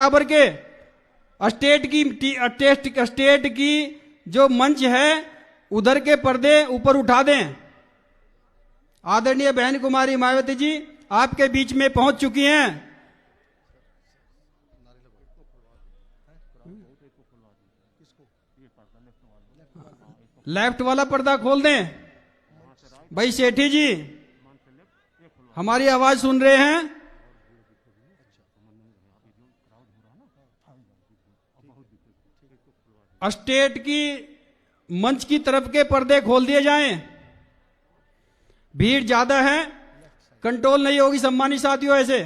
बराबर के स्टेट की जो मंच है उधर के पर्दे ऊपर उठा दें। आदरणीय बहन कुमारी मायावती जी आपके बीच में पहुंच चुकी हैं। लेफ्ट वाला पर्दा खोल दें। भाई सेठी जी हमारी आवाज सुन रहे हैं? स्टेट की मंच की तरफ के पर्दे खोल दिए जाएं। भीड़ ज्यादा है, कंट्रोल नहीं होगी सम्मानित साथियों। ऐसे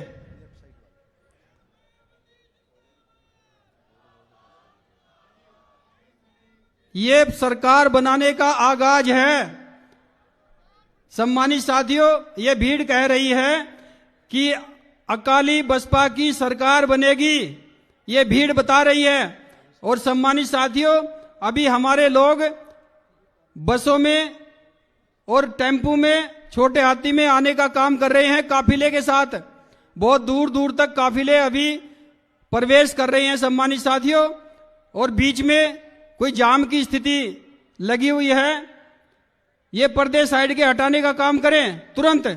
ये सरकार बनाने का आगाज है। सम्मानित साथियों, ये भीड़ कह रही है कि अकाली बसपा की सरकार बनेगी, ये भीड़ बता रही है। और सम्मानित साथियों, अभी हमारे लोग बसों में और टेम्पू में, छोटे हाथी में आने का काम कर रहे हैं काफिले के साथ। बहुत दूर दूर तक काफिले अभी प्रवेश कर रहे हैं सम्मानित साथियों। और बीच में कोई जाम की स्थिति लगी हुई है, ये पर्दे साइड के हटाने का काम करें तुरंत।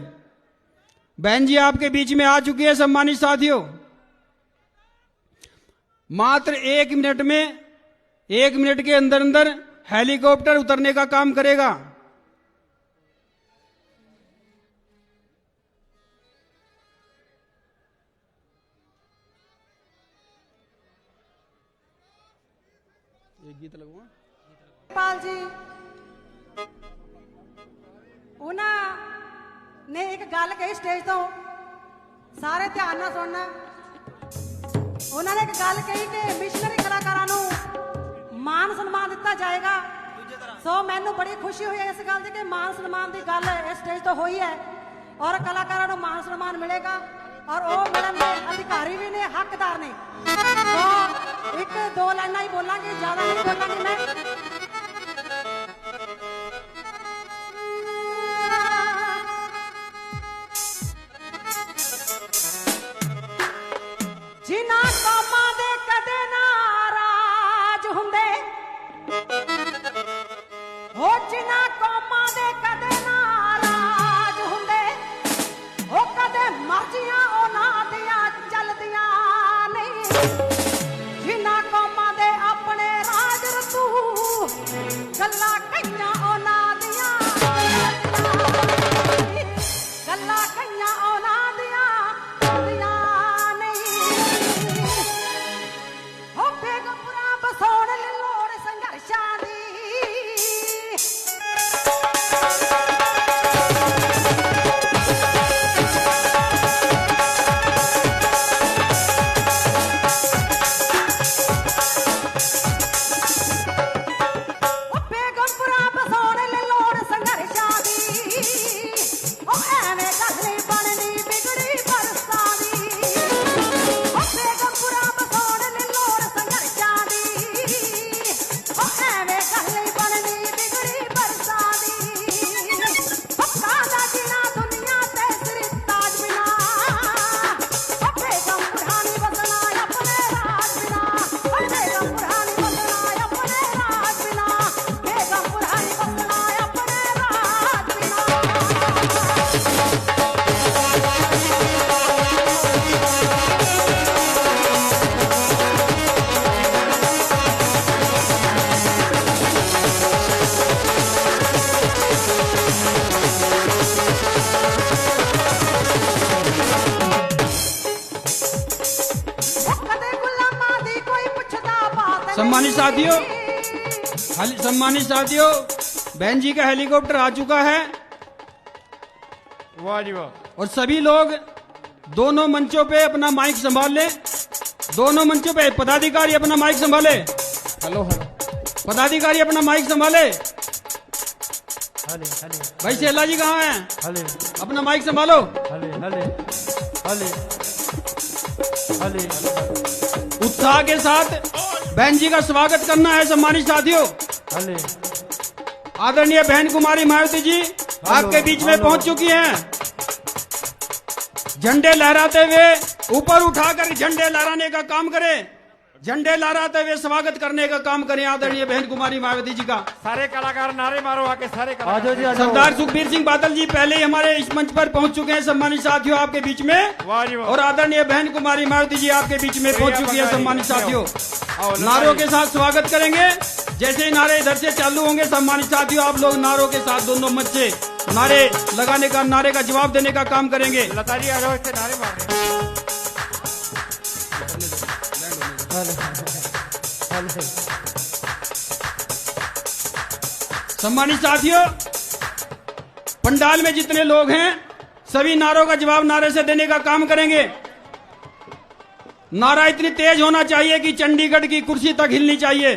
बहन जी आपके बीच में आ चुकी है सम्मानित साथियों। मात्र 1 मिनट में, 1 मिनट के अंदर अंदर हेलीकॉप्टर उतरने का काम करेगा। एक गीत लगवा पाल जी उन्होंने ने एक गल कही स्टेज तो सारे ध्यान नाल सुनना। उन्होंने एक गल कही कि मिशनरी कलाकारों मान सम्मान दिता जाएगा। सो मैनू बड़ी खुशी हुई है इस गल की कि मान सम्मान की गल इस स्टेज तो हुई है और कलाकारों मान सम्मान मिलेगा और वो मिलन के अधिकारी भी ने, हकदार ने। तो 1-2 लाइना ही बोलांगे, ज्यादा नहीं बोलांगी मैं। जिन्ना कामां दे कदे नाराज हुंदे हो, जिन्ना कामां दे कदे नाराज हुंदे हो, कदे मर्जियां उन्हां दियां चलदियां नहीं। जिन्ना कामां दे अपने राज रतू गल्लां कईयां उन्हां दियां गल्लां कईयां उन्हां दियां सम्मानित साथियों, बहन जी का हेलीकॉप्टर आ चुका है। वाह जी वाह। और सभी लोग दोनों मंचों पे अपना माइक संभाल लें। दोनों मंचों पे पदाधिकारी अपना माइक संभाले। हेलो हेलो, पदाधिकारी अपना माइक संभाले। हले हले। भाई शेला जी कहाँ हैं? हले, अपना माइक संभालो। हले हले हले हले। उत्साह के साथ बहन जी का स्वागत करना है सम्मानित साथियों। हले। आदरणीय बहन कुमारी मायावती जी आपके बीच में पहुंच चुकी हैं। झंडे लहराते हुए ऊपर उठाकर झंडे लहराने का काम करें, झंडे लहराते हुए स्वागत करने का काम करें आदरणीय बहन कुमारी मायावती जी का। सारे कलाकार नारे मारो आके, सारे आ जाओ जी, आ कलाकार। जाओ। सरदार सुखबीर सिंह बादल जी पहले ही हमारे इस मंच पर पहुंच चुके हैं सम्मानित साथियों आपके बीच में, वाह जी वाह। और आदरणीय बहन कुमारी मायावती जी आपके बीच में पहुंच चुकी है सम्मानित साथियों। आओ, लता नारों जी। के साथ स्वागत करेंगे। जैसे ही नारे इधर से चालू होंगे सम्मानित साथियों आप लोग नारों के साथ दोनों मंच से नारे लगाने का, नारे का जवाब देने का काम करेंगे। लता जी आ जाओ, इससे नारे मारने। सम्मानित साथियों, पंडाल में जितने लोग हैं सभी नारों का जवाब नारे से देने का काम करेंगे। नारा इतनी तेज होना चाहिए कि चंडीगढ़ की कुर्सी तक हिलनी चाहिए,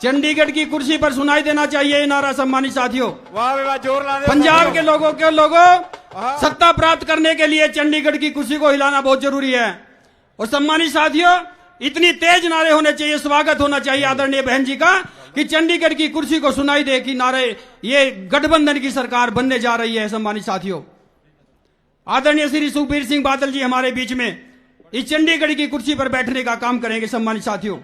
चंडीगढ़ की कुर्सी पर सुनाई देना चाहिए ये नारा। सम्मानित साथियों, वाह वाह, जोर ला दे। पंजाब के लोगों सत्ता प्राप्त करने के लिए चंडीगढ़ की कुर्सी को हिलाना बहुत जरूरी है। और सम्मानित साथियों, इतनी तेज नारे होने चाहिए, स्वागत होना चाहिए आदरणीय बहन जी का कि चंडीगढ़ की कुर्सी को सुनाई दे कि नारे ये गठबंधन की सरकार बनने जा रही है। सम्मानित साथियों, आदरणीय श्री सुखबीर सिंह बादल जी हमारे बीच में इस चंडीगढ़ की कुर्सी पर बैठने का काम करेंगे। सम्मानित साथियों,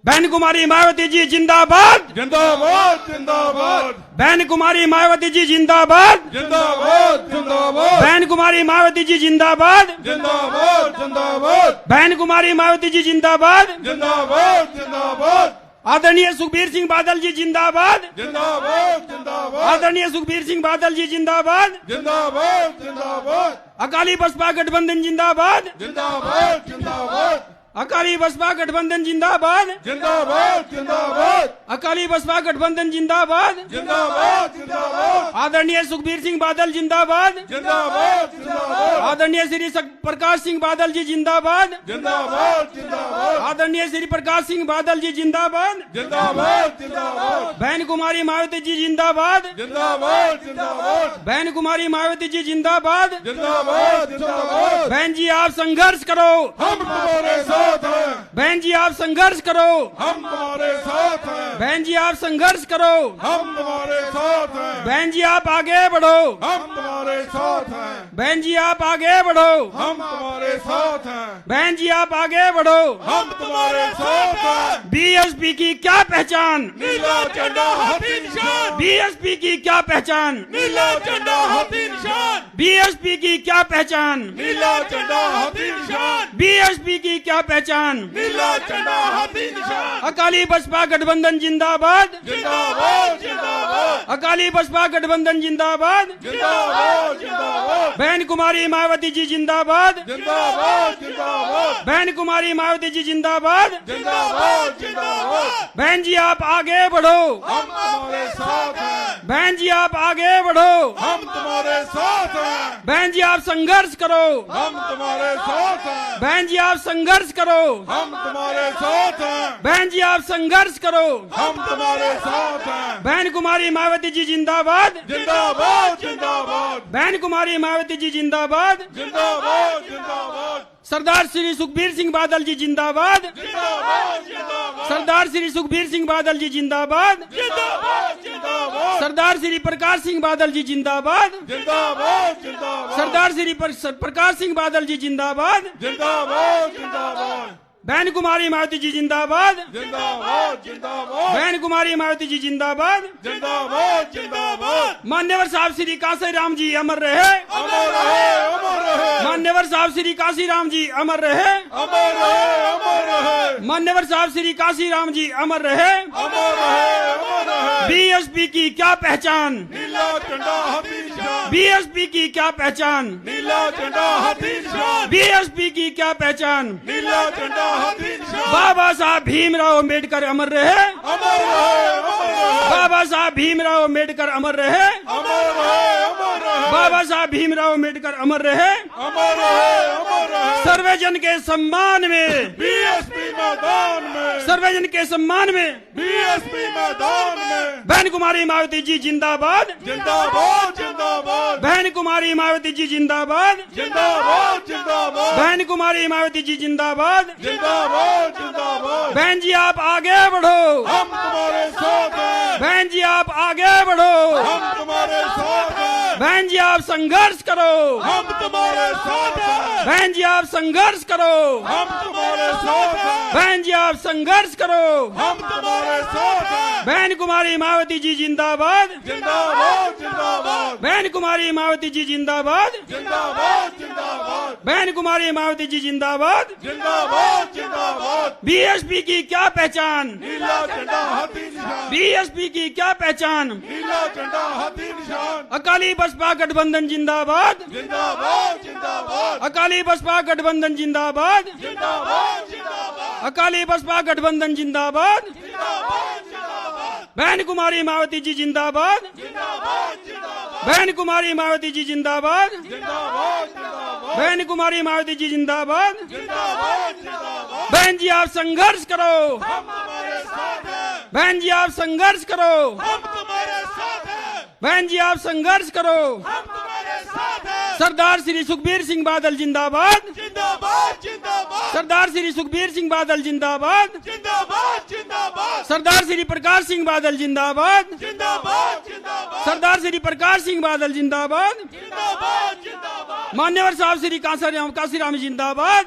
बहन कुमारी मायावती जी जिंदाबाद, जिंदाबाद जिंदाबाद बहन कुमारी मायावती जी जिंदाबाद, जिंदाबाद जिंदाबाद बहन कुमारी मायावती जी जिंदाबाद, जिंदाबाद जिंदाबाद बहन कुमारी मायावती जी जिंदाबाद, जिंदाबाद जिंदाबाद आदरणीय सुखबीर सिंह बादल जी जिंदाबाद, जिंदाबाद जिंदाबाद आदरणीय सुखबीर सिंह बादल जी जिंदाबाद, जिंदाबाद जिंदाबाद अकाली बसपा गठबंधन जिंदाबाद, जिंदाबाद जिंदाबाद अकाली बसपा गठबंधन जिंदाबाद, जिंदाबाद जिंदाबाद अकाली बसपा गठबंधन जिंदाबाद, जिंदाबाद जिंदाबाद आदरणीय सुखबीर सिंह बादल जिंदाबाद, जिंदाबाद जिंदाबाद आदरणीय श्री प्रकाश सिंह बादल जी जिंदाबाद, जिंदाबाद जिंदाबाद आदरणीय श्री प्रकाश सिंह बादल जी जिंदाबाद, जिंदाबाद जिंदाबाद बहन कुमारी मायावती जी जिंदाबाद, जिंदाबाद जिंदाबाद बहन कुमारी मायावती जी जिंदाबाद। जिंदाबाद जिंदाबाद बहन जी आप संघर्ष करो, हम तुम्हारे साथ हैं, बहन जी आप संघर्ष करो, हम तुम्हारे साथ हैं, बहन जी आप संघर्ष करो, हम तुम्हारे साथ हैं, बहन जी आप आगे बढ़ो, हम तुम्हारे साथ हैं, बहन जी आप आगे बढ़ो, हम तुम्हारे साथ हैं, बहन जी आप आगे बढ़ो। हम तुम्हारे साथ हैं। बीएसपी की क्या पहचान, नीला झंडा हाथी निशान, बीएसपी की क्या पहचान, नीला झंडा हाथी निशान, बीएसपी की क्या पहचान, नीला झंडा हाथी निशान, बीएसपी की क्या पहचान। नीला झंडा हाथी निशान। अकाली बसपा गठबंधन जिंदाबाद, जिंदाबाद जिंदाबाद अकाली बसपा गठबंधन जिंदाबाद, जिंदाबाद जिंदाबाद बहन कुमारी मायावती जी जिंदाबाद, जिंदाबाद जिंदाबाद बहन कुमारी मायावती जी जिंदाबाद। जिंदाबाद जिंदाबाद बहन जी आप आगे बढ़ो, हम तुम्हारे साथ हैं, बहन जी आप आगे बढ़ो, हम तुम्हारे साथ हैं, बहन जी आप संघर्ष करो, हम तुम्हारे साथ हैं, बहन जी आप संघर्ष करो, हम तुम्हारे साथ हैं, बहन जी आप संघर्ष करो। हम तुम्हारे साथ हैं। बहन कुमारी मायावती जी जिंदाबाद, जिंदाबाद जिंदाबाद बहन कुमारी मायावती जी जिंदाबाद। जिंदाबाद जिंदाबाद सरदार श्री सुखबीर सिंह बादल जी जिंदाबाद, जिंदाबाद जिंदाबाद सरदार श्री सुखबीर सिंह बादल जी जिंदाबाद, जिंदाबाद जिंदाबाद सरदार श्री प्रकाश सिंह बादल जी जिंदाबाद, जिंदाबाद जिंदाबाद सरदार श्री प्रकाश सिंह बादल जी जिंदाबाद। जिंदाबाद जिंदाबाद बहन कुमारी मायावती जी जिंदाबाद, जिंदाबाद जिंदाबाद बहन कुमारी मायावती जी जिंदाबाद। जिंदाबाद जिंदाबाद मान्यवर साहब श्री काशी राम जी अमर रहे, अमर रहे अमर रहे मान्यवर साहब श्री काशी राम जी अमर रहे, अमर रहे अमर रहे मान्यवर साहब श्री काशी राम जी अमर रहे। अमर रहे अमर रहे बीएसपी की क्या पहचान, नीला झंडा हाथी निशान, बीएसपी की क्या पहचान, नीला झंडा हाथी निशान, बीएसपी की क्या पहचान। नीला झंडा हाथी निशान। बाबा साहब भीमराव अम्बेडकर अमर रहे, अमर रहे अमर रहे बाबा साहब भीमराव अम्बेडकर अमर रहे, अमर रहे अमर रहे बाबा साहब भीमराव अम्बेडकर अमर रहे। अमर रहे अमर रहे सर्वजन के सम्मान में, बीएसपी मैदान में, सर्वजन के सम्मान में बीएसपी मैदान में। बहन कुमारी मायावती जी जिंदाबाद, जिंदाबाद जिंदाबाद बहन कुमारी मायावती जी जिंदाबाद, जिंदाबाद जिंदाबाद बहन कुमारी मायावती जी जिंदाबाद। जिंदाबाद जिंदाबाद बहन जी आप आगे बढ़ो, हम तुम्हारे साथ हैं, बहन जी आप आगे बढ़ो, हम तुम्हारे साथ हैं, बहन बहन जी आप संघर्ष करो, हम तुम्हारे साथ हैं, बहन जी आप संघर्ष करो, हम तुम्हारे साथ हैं, बहन जी आप संघर्ष करो, हम तुम्हारे साथ हैं। बहन कुमारी मायावती जी जिंदाबाद, जिंदाबाद जिंदाबाद बहन कुमारी मायावती जी जिंदाबाद, जिंदाबाद जिंदाबाद बहन कुमारी मायावती जी जिंदाबाद। जिंदाबाद जिंदाबाद। बीएसपी की क्या पहचान, नीला झंडा हाथी निशान, बीएसपी की क्या पहचान, नीला झंडा हाथी निशान। अकाली बसपा गठबंधन जिंदाबाद, जिंदाबाद जिंदाबाद अकाली बसपा गठबंधन जिंदाबाद, जिंदाबाद जिंदाबाद अकाली बसपा गठबंधन जिंदाबाद। जिंदाबाद जिंदाबाद बहन कुमारी मायावती जी जिंदाबाद, जिंदाबाद जिंदाबाद बहन कुमारी मायावती जी जिंदाबाद, जिंदाबाद जिंदाबाद बहन कुमारी मायावती जी जिंदाबाद। जिंदाबाद जिंदाबाद। बहन जी आप संघर्ष करो, हम तुम्हारे साथ हैं, बहन जी आप संघर्ष करो, हम तुम्हारे साथ हैं, बहन जी आप संघर्ष करो। हम तुम्हारे साथ हैं। सरदार श्री सुखबीर सिंह बादल जिंदाबाद, जिंदाबाद जिंदाबाद सरदार श्री सुखबीर सिंह बादल जिंदाबाद, जिंदाबाद जिंदाबाद सरदार श्री प्रकाश सिंह बादल जिंदाबाद, जिंदाबाद जिंदाबाद सरदार श्री प्रकाश सिंह बादल जिंदाबाद। जिंदाबाद जिंदाबाद। मान्यवर साहब श्री काशीराम जिंदाबाद,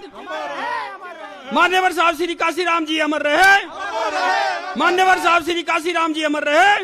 मान्यवर साहब श्री काशीराम जी अमर रहे, मान्यवर साहब श्री काशीराम जी अमर रहे।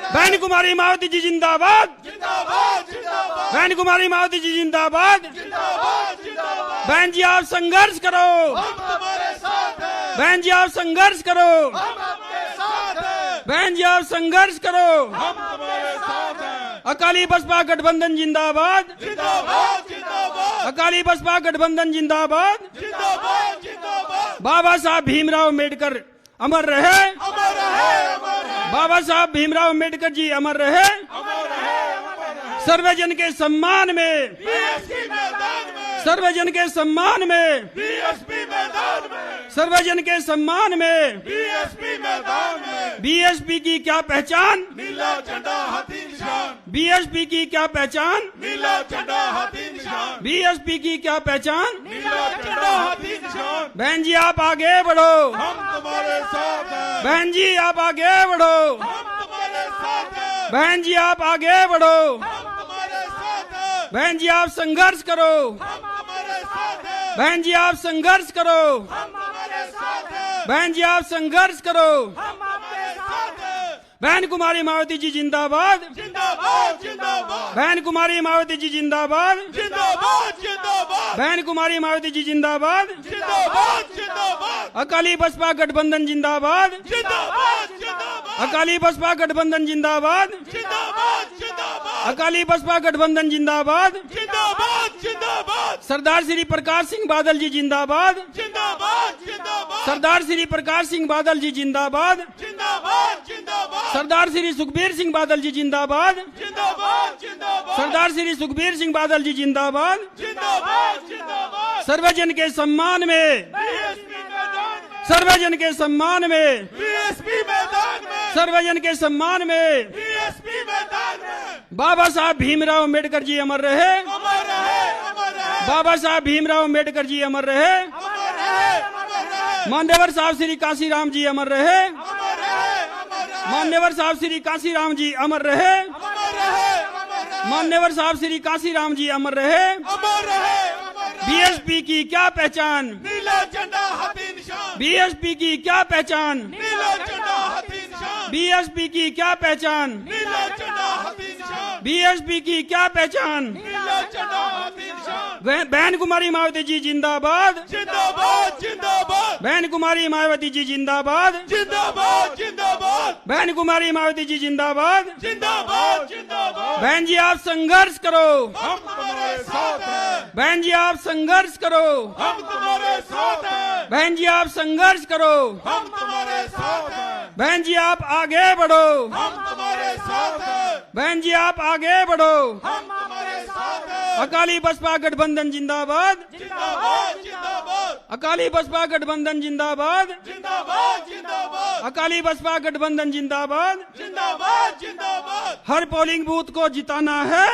बहन कुमारी मायावती जी जिंदाबाद, जिंदाबाद जिंदाबाद बहन कुमारी मायावती जी जिंदाबाद। जिंदाबाद जिंदाबाद। बहन जी आप संघर्ष करो, हम तुम्हारे साथ हैं, बहन जी आप संघर्ष करो, हम आपके साथ हैं, बहन जी आप संघर्ष करो। हम तुम्हारे साथ हैं। अकाली बसपा गठबंधन जिंदाबाद, जिंदाबाद जिंदाबाद अकाली बसपा गठबंधन जिंदाबाद। जिंदाबाद जिंदाबाद। बाबा साहब भीमराव अम्बेडकर अमर रहे, अमर रहे अमर रहे बाबा साहब भीमराव अम्बेडकर जी अमर रहे। अमर रहे अमर रहे। सर्वजन के सम्मान में, बीएसपी मैदान में, सर्वजन के सम्मान में, बीएसपी मैदान में, सर्वजन के सम्मान में। बीएसपी मैदान में। बीएसपी की क्या पहचान, नीला झंडा हाथी निशान, बीएसपी की क्या पहचान, नीला झंडा हाथी निशान, बीएसपी की क्या पहचान। नीला झंडा हाथी निशान। बहन जी आप आगे बढ़ो, हम तुम्हारे साथ हैं, बहन जी आप आगे बढ़ो, हम तुम्हारे साथ हैं, बहन जी आप आगे बढ़ो, हम तुम्हारे साथ हैं, बहन जी आप संघर्ष करो, हम तुम्हारे साथ हैं, बहन जी आप संघर्ष करो, हम तुम्हारे साथ हैं, बहन जी आप संघर्ष करो। हम आपके साथ हैं। बहन कुमारी मायावती जी जिंदाबाद, जिंदाबाद जिंदाबाद बहन कुमारी मायावती जी जिंदाबाद, जिंदाबाद जिंदाबाद बहन कुमारी मायावती जी जिंदाबाद। जिंदाबाद जिंदाबाद अकाली बसपा गठबंधन जिंदाबाद, जिंदाबाद जिंदाबाद अकाली बसपा गठबंधन जिंदाबाद, जिंदाबाद जिंदाबाद अकाली बसपा गठबंधन जिंदाबाद। जिंदाबाद जिंदाबाद सरदार श्री प्रकाश सिंह बादल जी जिंदाबाद, जिंदाबाद जिंदाबाद सरदार श्री प्रकाश सिंह बादल जी जिंदाबाद, जिंदाबाद जिंदाबाद सरदार श्री सुखबीर सिंह बादल जी जिंदाबाद, जिंदाबाद जिंदाबाद सरदार श्री सुखबीर सिंह बादल जी जिंदाबाद। जिंदाबाद जिंदाबाद। सर्वजन के सम्मान में, बीएसपी मैदान में, सर्वजन के सम्मान में, बीएसपी मैदान में, सर्वजन के सम्मान में। बीएसपी मैदान में। बाबा साहब भीमराव अम्बेडकर जी अमर रहे, अमर रहे अमर रहे बाबा साहब भीमराव अम्बेडकर जी अमर रहे। अमर रहे अमर रहे मान्यवर साहब श्री काशीराम जी अमर रहे, अमर रहे अमर रहे मान्यवर साहब श्री काशीराम जी अमर रहे, अमर रहे अमर रहे मान्यवर साहब श्री काशीराम जी अमर रहे। अमर रहे अमर रहे। बीएसपी की क्या पहचान, नीला झंडा हाथी निशान, बीएसपी की क्या पहचान, नीला झंडा हाथी निशान, बीएसपी की क्या पहचान, नीला झंडा हाथी निशान, बीएसपी की क्या पहचान। नीला झंडा हाथी निशान। बहन कुमारी मायावती जी जिंदाबाद, जिंदाबाद जिंदाबाद बहन कुमारी मायावती जी जिंदाबाद, जिंदाबाद जिंदाबाद बहन कुमारी मायावती जी जिंदाबाद। जिंदाबाद जिंदाबाद। बहन जी आप संघर्ष करो, हम तुम्हारे साथ हैं, बहन जी आप संघर्ष करो, हम तुम्हारे साथ हैं, बहन जी आप संघर्ष करो, हम तुम्हारे साथ हैं, बहन जी आप आगे बढ़ो, हम तुम्हारे साथ हैं, बहन जी आप आगे बढ़ो। हम तुम्हारे साथ हैं। अकाली बसपा गठबंधन जिंदाबाद, जिंदाबाद जिंदाबाद अकाली बसपा गठबंधन जिंदाबाद, जिंदाबाद जिंदाबाद अकाली बसपा गठबंधन जिंदाबाद। जिंदाबाद जिंदाबाद। हर पोलिंग बूथ को जिताना है,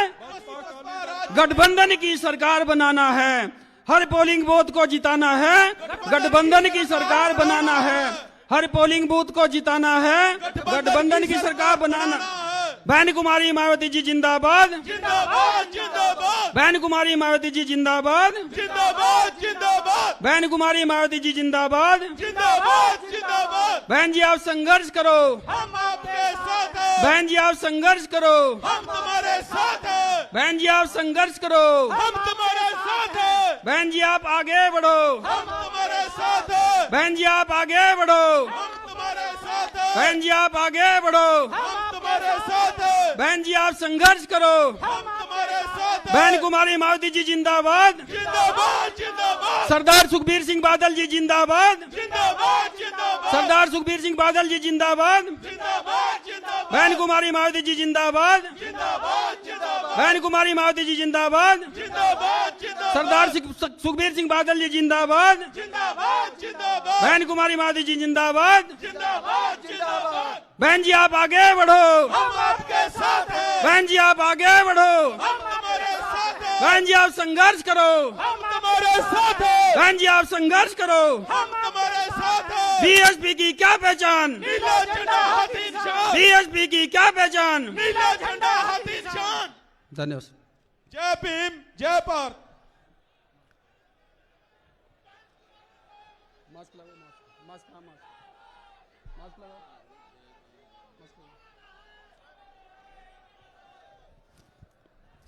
गठबंधन की सरकार बनाना है। हर पोलिंग बूथ को जिताना है, गठबंधन की सरकार बनाना है। हर पोलिंग बूथ को जिताना है, गठबंधन की सरकार बनाना। बहन कुमारी मायावती जी जिंदाबाद, जिंदाबाद जिंदाबाद बहन कुमारी मायावती जी जिंदाबाद, जिंदाबाद जिंदाबाद बहन कुमारी मायावती जी जिंदाबाद। जिंदाबाद जिंदाबाद। बहन जी आप संघर्ष करो, हम आपके साथ हैं, बहन जी आप संघर्ष करो, हम तुम्हारे साथ हैं, बहन जी आप संघर्ष करो, हम तुम्हारे साथ हैं, बहन जी आप आगे बढ़ो, हम तुम्हारे साथ हैं, बहन जी आप आगे बढ़ो, हम तुम्हारे साथ हैं, बहन जी आप आगे बढ़ो, हम तुम्हारे साथ हैं, बहन जी आप संघर्ष करो। हम तुम्हारे साथ हैं। बहन कुमारी मायावती जी जिंदाबाद, जिंदाबाद जिंदाबाद सरदार सुखबीर सिंह बादल जी जिंदाबाद, जिंदाबाद जिंदाबाद सरदार सुखबीर सिंह बादल जी जिंदाबाद, जिंदाबाद जिंदाबाद बहन कुमारी मायावती जी जिंदाबाद, जिंदाबाद जिंदाबाद बहन कुमारी मायावती जी जिंदाबाद, जिंदाबाद जिंदाबाद सरदार सुखबीर सिंह बादल जी जिंदाबाद, जिंदाबाद जिंदाबाद बहन कुमारी मायावती जी जिंदाबाद। जिंदाबाद जिंदाबाद। बहन जी आप आगे बढ़ो, हम आपके साथ हैं, बहन जी आप आगे बढ़ो, हम तुम्हारे साथ हैं, बहन जी आप संघर्ष करो, हम तुम्हारे साथ हैं, बहन जी आप संघर्ष करो। हम तुम्हारे साथ हैं। बीएसपी की क्या पहचान, नीला झंडा हाथी निशान, बीएसपी की क्या पहचान। नीला झंडा हाथी निशान। धन्यवाद। जय भीम जय भारत।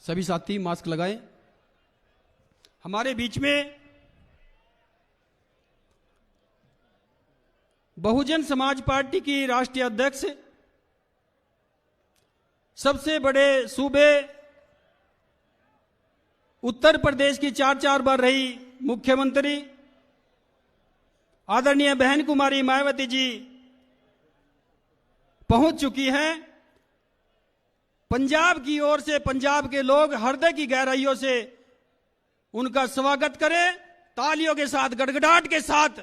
सभी साथी मास्क लगाएं। हमारे बीच में बहुजन समाज पार्टी की राष्ट्रीय अध्यक्ष, सबसे बड़े सूबे उत्तर प्रदेश की 4 बार रही मुख्यमंत्री आदरणीय बहन कुमारी मायावती जी पहुंच चुकी हैं। पंजाब की ओर से पंजाब के लोग हृदय की गहराइयों से उनका स्वागत करें, तालियों के साथ, गड़गड़ाहट के साथ,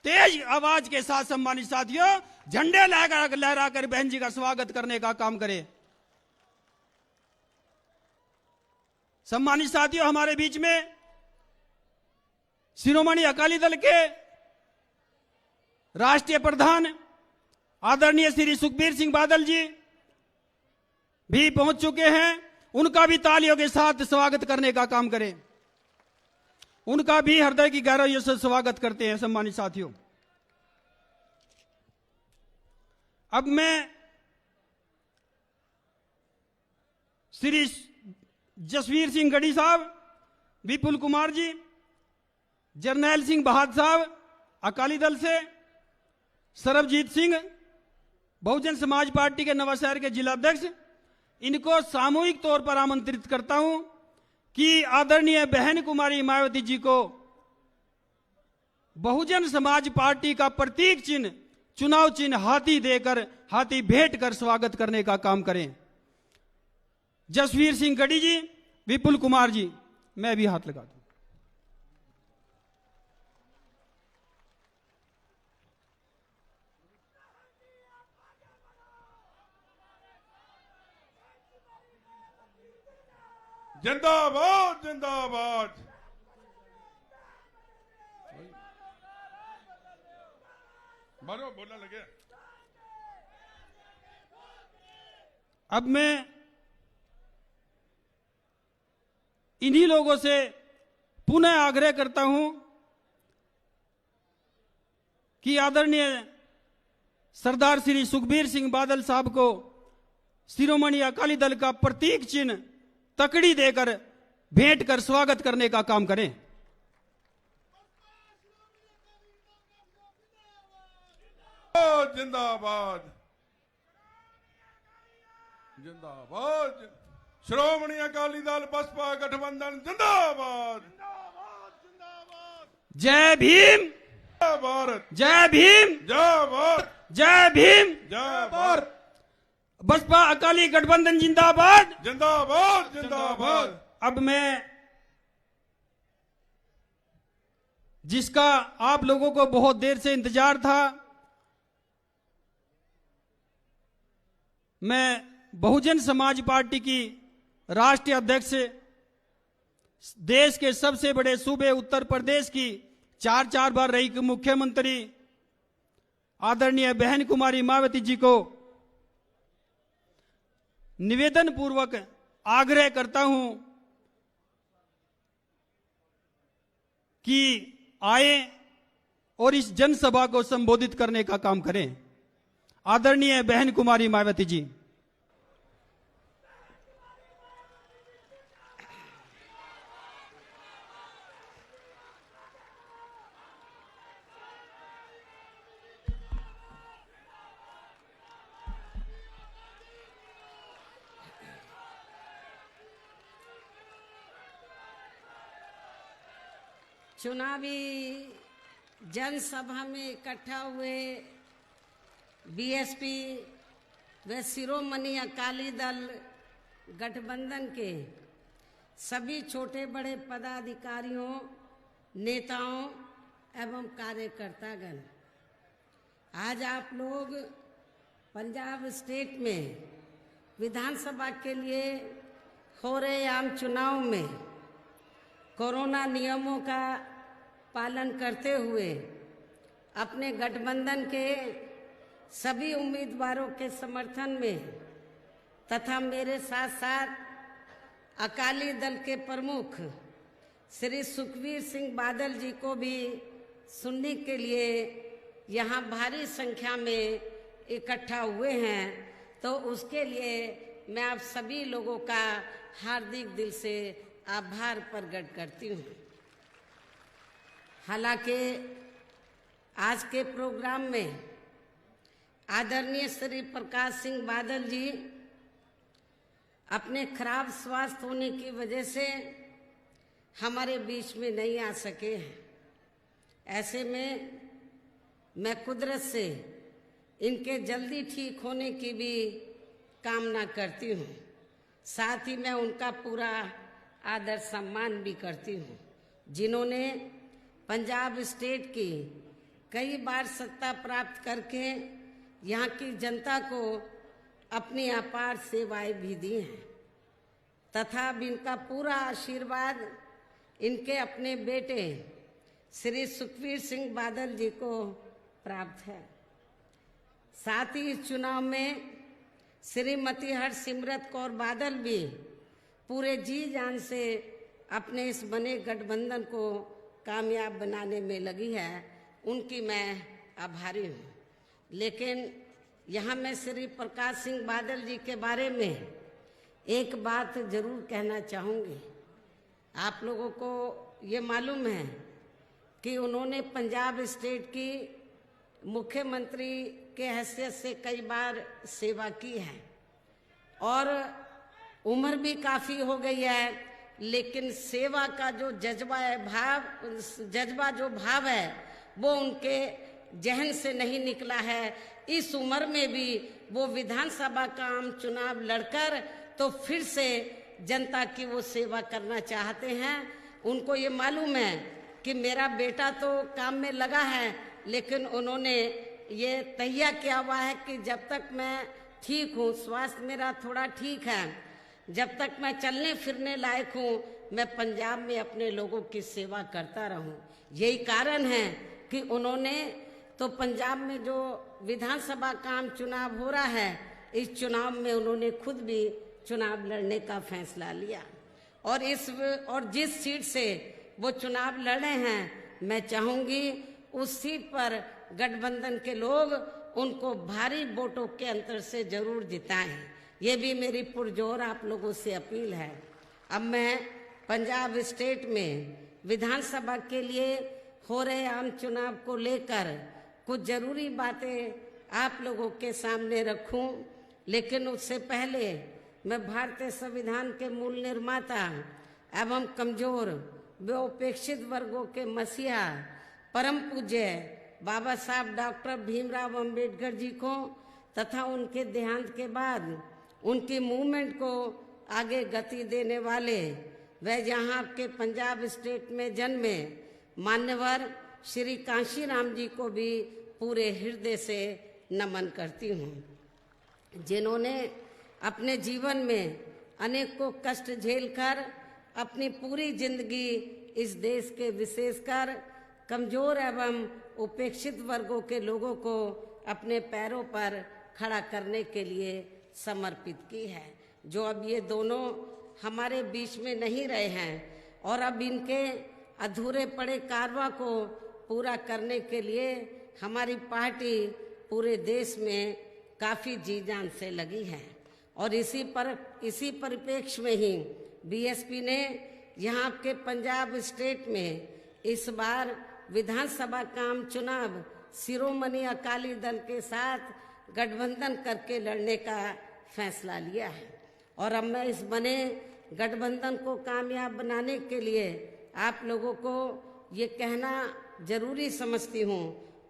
तेज आवाज के साथ। सम्मानित साथियों, झंडे लहराकर बहन जी का स्वागत करने का काम करें। सम्मानित साथियों, हमारे बीच में शिरोमणि अकाली दल के राष्ट्रीय प्रधान आदरणीय श्री सुखबीर सिंह बादल जी भी पहुंच चुके हैं। उनका भी तालियों के साथ स्वागत करने का काम करें। उनका भी हृदय की गहराइयों से स्वागत करते हैं। सम्मानित साथियों, अब मैं श्री जसवीर सिंह गढ़ी साहब, विपुल कुमार जी, जरनैल सिंह बहादुर साहब अकाली दल से, सरबजीत सिंह बहुजन समाज पार्टी के नवाशहर के जिला अध्यक्ष, इनको सामूहिक तौर पर आमंत्रित करता हूं कि आदरणीय बहन कुमारी मायावती जी को बहुजन समाज पार्टी का प्रतीक चिन्ह, चुनाव चिन्ह हाथी देकर, हाथी भेंट कर स्वागत करने का काम करें। जसवीर सिंह गढ़ी जी, विपुल कुमार जी, मैं भी हाथ लगा दूं। जिंदाबाद जिंदाबाद। मारो बोलने लगे। अब मैं इन्हीं लोगों से पुनः आग्रह करता हूं कि आदरणीय सरदार श्री सुखबीर सिंह बादल साहब को शिरोमणि अकाली दल का प्रतीक चिन्ह तकड़ी देकर भेंट कर स्वागत करने का काम करें। जिंदाबाद जिंदाबाद। श्रोमणी अकाली दल बसपा गठबंधन जिंदाबाद। जय भीम, जय भारत, जय भीम, जय भारत, जय भीम, जय भारत। बसपा अकाली गठबंधन जिंदाबाद, जिंदाबाद जिंदाबाद। अब मैं जिसका आप लोगों को बहुत देर से इंतजार था, मैं बहुजन समाज पार्टी की राष्ट्रीय अध्यक्ष, देश के सबसे बड़े सूबे उत्तर प्रदेश की 4 बार रही मुख्यमंत्री आदरणीय बहन कुमारी मायावती जी को निवेदन पूर्वक आग्रह करता हूं कि आए और इस जनसभा को संबोधित करने का काम करें। आदरणीय बहन कुमारी मायावती जी। चुनावी जनसभा में इकट्ठा हुए बीएसपी व शिरोमणि अकाली दल गठबंधन के सभी छोटे बड़े पदाधिकारियों, नेताओं एवं कार्यकर्तागण, आज आप लोग पंजाब स्टेट में विधानसभा के लिए हो रहे आम चुनाव में कोरोना नियमों का पालन करते हुए अपने गठबंधन के सभी उम्मीदवारों के समर्थन में तथा मेरे साथ साथ अकाली दल के प्रमुख श्री सुखबीर सिंह बादल जी को भी सुनने के लिए यहाँ भारी संख्या में इकट्ठा हुए हैं, तो उसके लिए मैं आप सभी लोगों का हार्दिक दिल से आभार प्रकट करती हूँ। हालांकि आज के प्रोग्राम में आदरणीय श्री प्रकाश सिंह बादल जी अपने खराब स्वास्थ्य होने की वजह से हमारे बीच में नहीं आ सके हैं। ऐसे में मैं कुदरत से इनके जल्दी ठीक होने की भी कामना करती हूँ। साथ ही मैं उनका पूरा आदर सम्मान भी करती हूँ, जिन्होंने पंजाब स्टेट की कई बार सत्ता प्राप्त करके यहाँ की जनता को अपनी अपार सेवाएं भी दी हैं तथा इनका पूरा आशीर्वाद इनके अपने बेटे श्री सुखबीर सिंह बादल जी को प्राप्त है। साथ ही इस चुनाव में श्रीमती हरसिमरत कौर बादल भी पूरे जी जान से अपने इस बने गठबंधन को कामयाब बनाने में लगी है, उनकी मैं आभारी हूँ। लेकिन यहाँ मैं श्री प्रकाश सिंह बादल जी के बारे में एक बात जरूर कहना चाहूँगी। आप लोगों को ये मालूम है कि उन्होंने पंजाब स्टेट की मुख्यमंत्री के हैसियत से कई बार सेवा की है और उम्र भी काफ़ी हो गई है, लेकिन सेवा का जो जज्बा जो भाव है वो उनके जहन से नहीं निकला है। इस उम्र में भी वो विधानसभा का आम चुनाव लड़कर तो फिर से जनता की वो सेवा करना चाहते हैं। उनको ये मालूम है कि मेरा बेटा तो काम में लगा है, लेकिन उन्होंने ये तैयार किया हुआ है कि जब तक मैं ठीक हूँ, स्वास्थ्य मेरा थोड़ा ठीक है, जब तक मैं चलने फिरने लायक हूँ, मैं पंजाब में अपने लोगों की सेवा करता रहूँ। यही कारण है कि उन्होंने तो पंजाब में जो विधानसभा का आम चुनाव हो रहा है, इस चुनाव में उन्होंने खुद भी चुनाव लड़ने का फैसला लिया और जिस सीट से वो चुनाव लड़े हैं, मैं चाहूँगी उस सीट पर गठबंधन के लोग उनको भारी वोटों के अंतर से जरूर जिताएं। ये भी मेरी पुरजोर आप लोगों से अपील है। अब मैं पंजाब स्टेट में विधानसभा के लिए हो रहे आम चुनाव को लेकर कुछ जरूरी बातें आप लोगों के सामने रखूं, लेकिन उससे पहले मैं भारतीय संविधान के मूल निर्माता एवं कमजोर व उपेक्षित वर्गों के मसीहा परम पूज्य बाबा साहब डॉक्टर भीमराव अंबेडकर जी को तथा उनके देहांत के बाद उनकी मूवमेंट को आगे गति देने वाले व यहाँ के पंजाब स्टेट में जन्मे मान्यवर श्री कांशीराम जी को भी पूरे हृदय से नमन करती हूँ, जिन्होंने अपने जीवन में अनेकों कष्ट झेलकर अपनी पूरी जिंदगी इस देश के विशेषकर कमजोर एवं उपेक्षित वर्गों के लोगों को अपने पैरों पर खड़ा करने के लिए समर्पित की है। जो अब ये दोनों हमारे बीच में नहीं रहे हैं और अब इनके अधूरे पड़े कारवा को पूरा करने के लिए हमारी पार्टी पूरे देश में काफी जी जान से लगी है। और इसी परिप्रेक्ष्य में ही बीएसपी ने यहाँ के पंजाब स्टेट में इस बार विधानसभा का आम चुनाव शिरोमणि अकाली दल के साथ गठबंधन करके लड़ने का फैसला लिया है। और अब मैं इस बने गठबंधन को कामयाब बनाने के लिए आप लोगों को ये कहना जरूरी समझती हूँ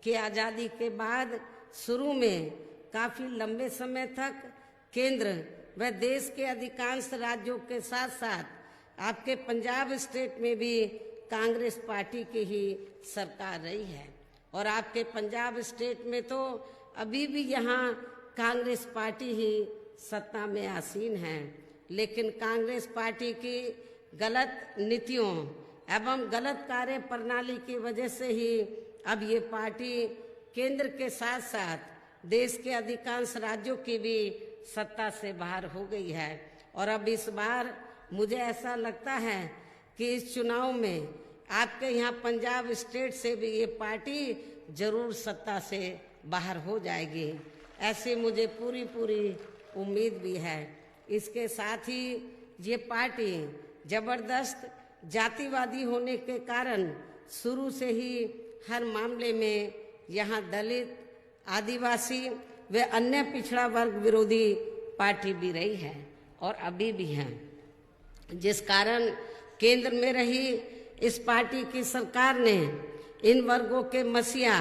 कि आज़ादी के बाद शुरू में काफ़ी लंबे समय तक केंद्र व देश के अधिकांश राज्यों के साथ साथ आपके पंजाब स्टेट में भी कांग्रेस पार्टी की ही सरकार रही है। और आपके पंजाब स्टेट में तो अभी भी यहाँ कांग्रेस पार्टी ही सत्ता में आसीन है। लेकिन कांग्रेस पार्टी की गलत नीतियों एवं गलत कार्य प्रणाली की वजह से ही अब ये पार्टी केंद्र के साथ साथ देश के अधिकांश राज्यों की भी सत्ता से बाहर हो गई है। और अब इस बार मुझे ऐसा लगता है कि इस चुनाव में आपके यहाँ पंजाब स्टेट से भी ये पार्टी जरूर सत्ता से बाहर हो जाएगी, ऐसी मुझे पूरी उम्मीद भी है। इसके साथ ही ये पार्टी जबरदस्त जातिवादी होने के कारण शुरू से ही हर मामले में यहाँ दलित, आदिवासी व अन्य पिछड़ा वर्ग विरोधी पार्टी भी रही है और अभी भी है, जिस कारण केंद्र में रही इस पार्टी की सरकार ने इन वर्गों के मसीहा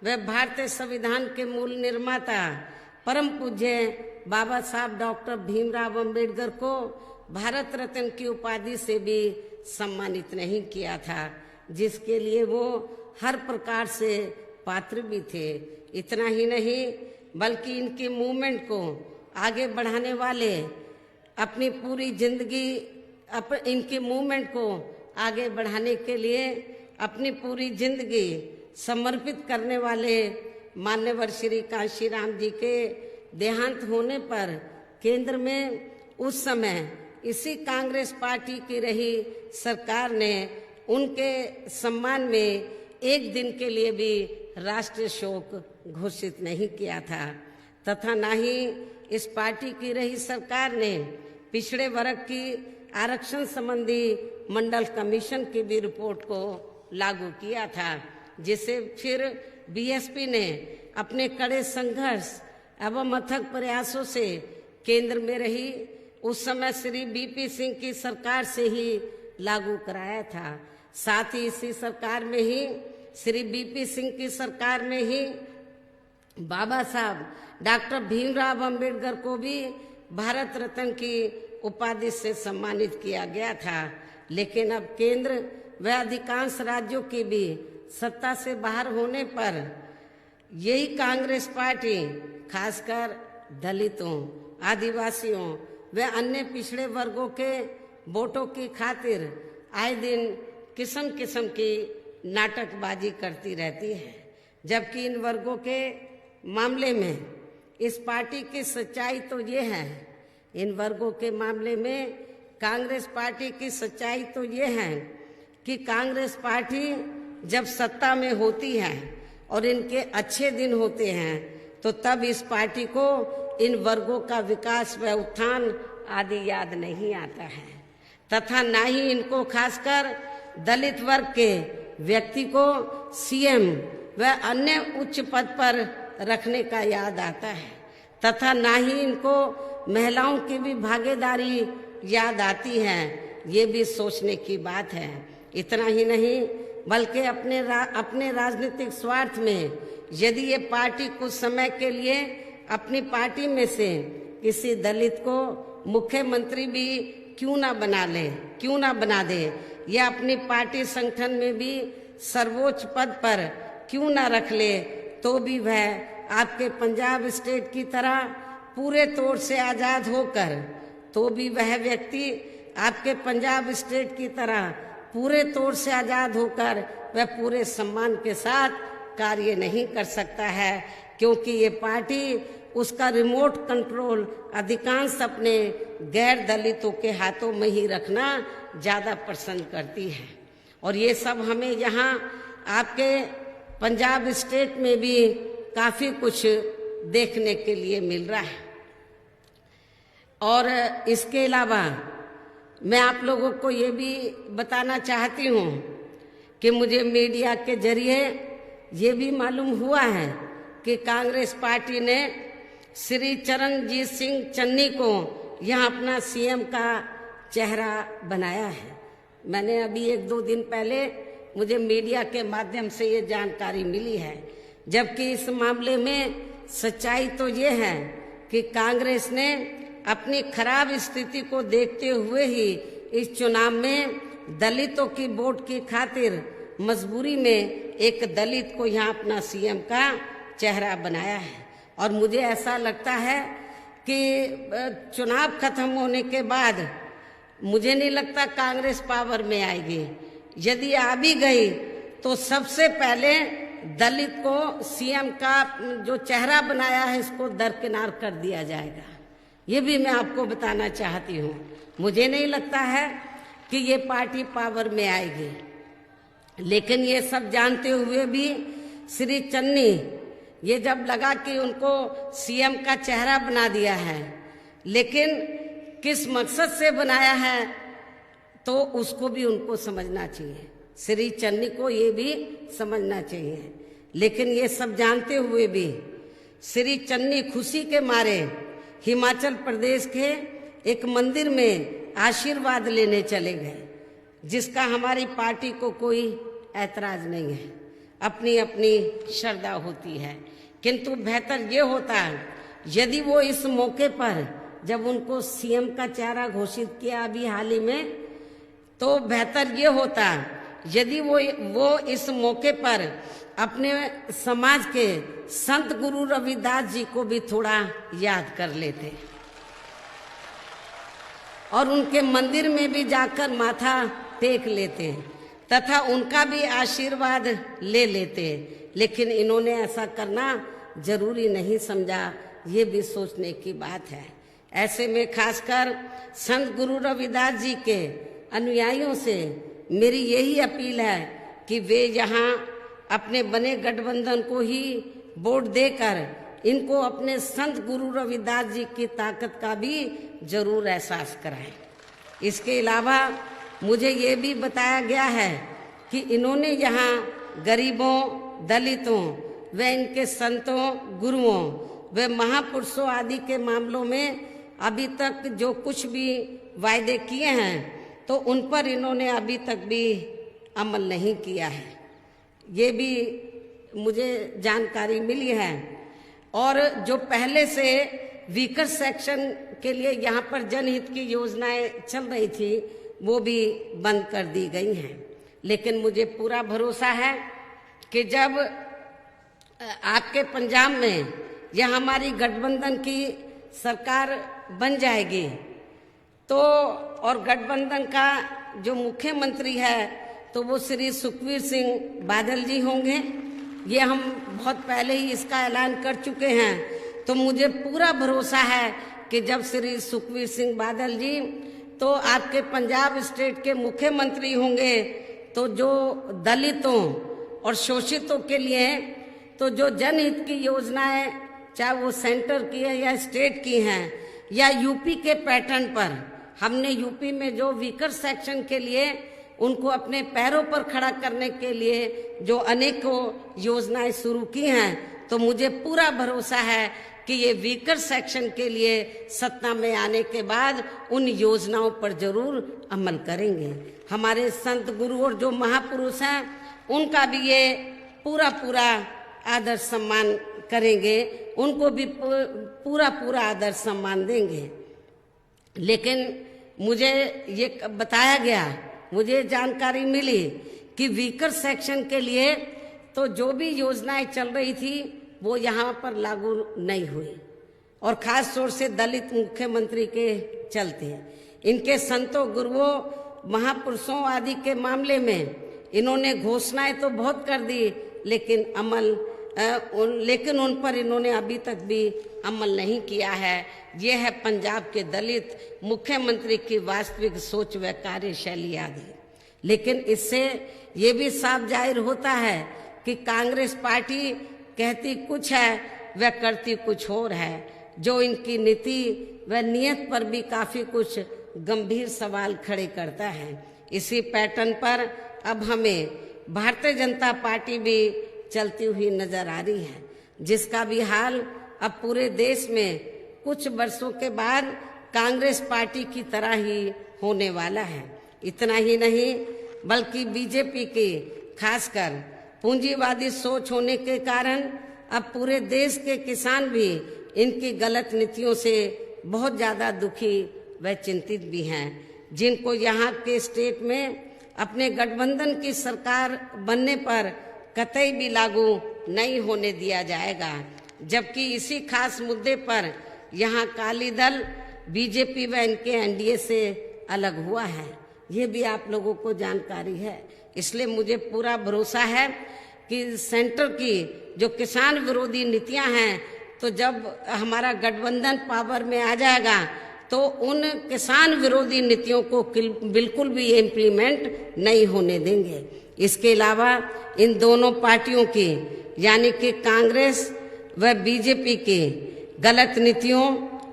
व भारतीय संविधान के मूल निर्माता परम पूज्य बाबा साहब डॉक्टर भीमराव अंबेडकर को भारत रत्न की उपाधि से भी सम्मानित नहीं किया था, जिसके लिए वो हर प्रकार से पात्र भी थे। इतना ही नहीं बल्कि इनकी मूवमेंट को आगे बढ़ाने वाले अपनी पूरी जिंदगी इनकी मूवमेंट को आगे बढ़ाने के लिए अपनी पूरी जिंदगी समर्पित करने वाले मान्यवर श्री कांशीराम जी के देहांत होने पर केंद्र में उस समय इसी कांग्रेस पार्टी की रही सरकार ने उनके सम्मान में एक दिन के लिए भी राष्ट्रीय शोक घोषित नहीं किया था, तथा न ही इस पार्टी की रही सरकार ने पिछड़े वर्ग की आरक्षण संबंधी मंडल कमीशन की भी रिपोर्ट को लागू किया था, जिसे फिर बीएसपी ने अपने कड़े संघर्ष एवं अथक प्रयासों से केंद्र में रही उस समय श्री बीपी सिंह की सरकार से ही लागू कराया था। साथ ही इसी सरकार में ही श्री बीपी सिंह की सरकार में ही बाबा साहब डॉक्टर भीमराव अंबेडकर को भी भारत रत्न की उपाधि से सम्मानित किया गया था। लेकिन अब केंद्र व अधिकांश राज्यों की भी सत्ता से बाहर होने पर यही कांग्रेस पार्टी खासकर दलितों, आदिवासियों व अन्य पिछड़े वर्गों के वोटों की खातिर आए दिन किस्म किस्म की नाटकबाजी करती रहती है, जबकि इन वर्गों के मामले में इस पार्टी की सच्चाई तो ये है, इन वर्गों के मामले में कांग्रेस पार्टी की सच्चाई तो ये है कि कांग्रेस पार्टी जब सत्ता में होती है और इनके अच्छे दिन होते हैं तो तब इस पार्टी को इन वर्गों का विकास व उत्थान आदि याद नहीं आता है, तथा न ही इनको खासकर दलित वर्ग के व्यक्ति को सीएम व अन्य उच्च पद पर रखने का याद आता है, तथा न ही इनको महिलाओं की भी भागीदारी याद आती है। ये भी सोचने की बात है। इतना ही नहीं बल्कि अपने राजनीतिक स्वार्थ में यदि ये पार्टी कुछ समय के लिए अपनी पार्टी में से किसी दलित को मुख्यमंत्री भी क्यों ना बना दे या अपनी पार्टी संगठन में भी सर्वोच्च पद पर क्यों ना रख ले, तो भी वह आपके पंजाब स्टेट की तरह पूरे तौर से आजाद होकर, तो भी वह व्यक्ति आपके पंजाब स्टेट की तरह पूरे तौर से आजाद होकर वह पूरे सम्मान के साथ कार्य नहीं कर सकता है। क्योंकि ये पार्टी उसका रिमोट कंट्रोल अधिकांश अपने गैर दलितों के हाथों में ही रखना ज़्यादा पसंद करती है। और ये सब हमें यहाँ आपके पंजाब स्टेट में भी काफ़ी कुछ देखने के लिए मिल रहा है। और इसके अलावा मैं आप लोगों को ये भी बताना चाहती हूँ कि मुझे मीडिया के जरिए ये भी मालूम हुआ है कि कांग्रेस पार्टी ने श्री चरणजीत सिंह चन्नी को यहाँ अपना सीएम का चेहरा बनाया है। मैंने अभी 1-2 दिन पहले मुझे मीडिया के माध्यम से ये जानकारी मिली है, जबकि इस मामले में सच्चाई तो ये है कि कांग्रेस ने अपनी खराब स्थिति को देखते हुए ही इस चुनाव में दलितों की वोट की खातिर मजबूरी में एक दलित को यहाँ अपना सीएम का चेहरा बनाया है। और मुझे ऐसा लगता है कि चुनाव खत्म होने के बाद मुझे नहीं लगता कांग्रेस पावर में आएगी। यदि आ भी गई तो सबसे पहले दलित को सीएम का जो चेहरा बनाया है इसको दरकिनार कर दिया जाएगा। ये भी मैं आपको बताना चाहती हूँ। मुझे नहीं लगता है कि ये पार्टी पावर में आएगी, लेकिन ये सब जानते हुए भी श्री चन्नी ये जब लगा कि उनको सीएम का चेहरा बना दिया है, लेकिन किस मकसद से बनाया है तो उसको भी उनको समझना चाहिए। श्री चन्नी को ये भी समझना चाहिए। लेकिन ये सब जानते हुए भी श्री चन्नी खुशी के मारे हिमाचल प्रदेश के एक मंदिर में आशीर्वाद लेने चले गए, जिसका हमारी पार्टी को कोई ऐतराज नहीं है। अपनी अपनी श्रद्धा होती है, किंतु बेहतर ये होता है यदि वो इस मौके पर जब उनको सीएम का चेहरा घोषित किया अभी हाल ही में, तो बेहतर ये होता यदि वो इस मौके पर अपने समाज के संत गुरु रविदास जी को भी थोड़ा याद कर लेते और उनके मंदिर में भी जाकर माथा टेक लेते तथा उनका भी आशीर्वाद ले लेते। लेकिन इन्होंने ऐसा करना जरूरी नहीं समझा, ये भी सोचने की बात है। ऐसे में खासकर संत गुरु रविदास जी के अनुयायियों से मेरी यही अपील है कि वे यहाँ अपने बने गठबंधन को ही वोट देकर इनको अपने संत गुरु रविदास जी की ताकत का भी जरूर एहसास कराएं। इसके अलावा मुझे ये भी बताया गया है कि इन्होंने यहाँ गरीबों, दलितों व इनके संतों, गुरुओं व महापुरुषों आदि के मामलों में अभी तक जो कुछ भी वायदे किए हैं तो उन पर इन्होंने अभी तक भी अमल नहीं किया है। ये भी मुझे जानकारी मिली है। और जो पहले से वीकर सेक्शन के लिए यहाँ पर जनहित की योजनाएं चल रही थी वो भी बंद कर दी गई हैं। लेकिन मुझे पूरा भरोसा है कि जब आपके पंजाब में या हमारी गठबंधन की सरकार बन जाएगी तो और गठबंधन का जो मुख्यमंत्री है तो वो श्री सुखबीर सिंह बादल जी होंगे। ये हम बहुत पहले ही इसका ऐलान कर चुके हैं। तो मुझे पूरा भरोसा है कि जब श्री सुखबीर सिंह बादल जी तो आपके पंजाब स्टेट के मुख्यमंत्री होंगे तो जो दलितों और शोषितों के लिए तो जो जनहित की योजनाएं चाहे वो सेंटर की है या स्टेट की हैं या यूपी के पैटर्न पर हमने यूपी में जो वीकर सेक्शन के लिए उनको अपने पैरों पर खड़ा करने के लिए जो अनेकों योजनाएं शुरू की हैं तो मुझे पूरा भरोसा है कि ये वीकर सेक्शन के लिए सत्ता में आने के बाद उन योजनाओं पर जरूर अमल करेंगे। हमारे संत गुरु और जो महापुरुष हैं उनका भी ये पूरा पूरा आदर सम्मान करेंगे, उनको भी पूरा पूरा आदर सम्मान देंगे। लेकिन मुझे ये बताया गया, मुझे जानकारी मिली कि वीकर सेक्शन के लिए तो जो भी योजनाएं चल रही थी वो यहाँ पर लागू नहीं हुई और खास तौर से दलित मुख्यमंत्री के चलते इनके संतों, गुरुओं, महापुरुषों आदि के मामले में इन्होंने घोषणाएं तो बहुत कर दी लेकिन अमल लेकिन उन पर इन्होंने अभी तक भी अमल नहीं किया है। ये है पंजाब के दलित मुख्यमंत्री की वास्तविक सोच व कार्यशैली आदि। लेकिन इससे ये भी साफ जाहिर होता है कि कांग्रेस पार्टी कहती कुछ है व करती कुछ और है, जो इनकी नीति व नियत पर भी काफी कुछ गंभीर सवाल खड़े करता है। इसी पैटर्न पर अब हमें भारतीय जनता पार्टी भी चलती हुई नजर आ रही है, जिसका भी हाल अब पूरे देश में कुछ वर्षों के बाद कांग्रेस पार्टी की तरह ही होने वाला है। इतना ही नहीं बल्कि बीजेपी की खासकर पूंजीवादी सोच होने के कारण अब पूरे देश के किसान भी इनकी गलत नीतियों से बहुत ज्यादा दुखी व चिंतित भी हैं, जिनको यहाँ के स्टेट में अपने गठबंधन की सरकार बनने पर कतई भी लागू नहीं होने दिया जाएगा। जबकि इसी खास मुद्दे पर यहाँ अकाली दल बीजेपी व इनके एनडीए से अलग हुआ है, ये भी आप लोगों को जानकारी है। इसलिए मुझे पूरा भरोसा है कि सेंटर की जो किसान विरोधी नीतियां हैं, तो जब हमारा गठबंधन पावर में आ जाएगा तो उन किसान विरोधी नीतियों को बिल्कुल भी इम्प्लीमेंट नहीं होने देंगे। इसके अलावा इन दोनों पार्टियों की यानी कि कांग्रेस व बीजेपी की गलत नीतियों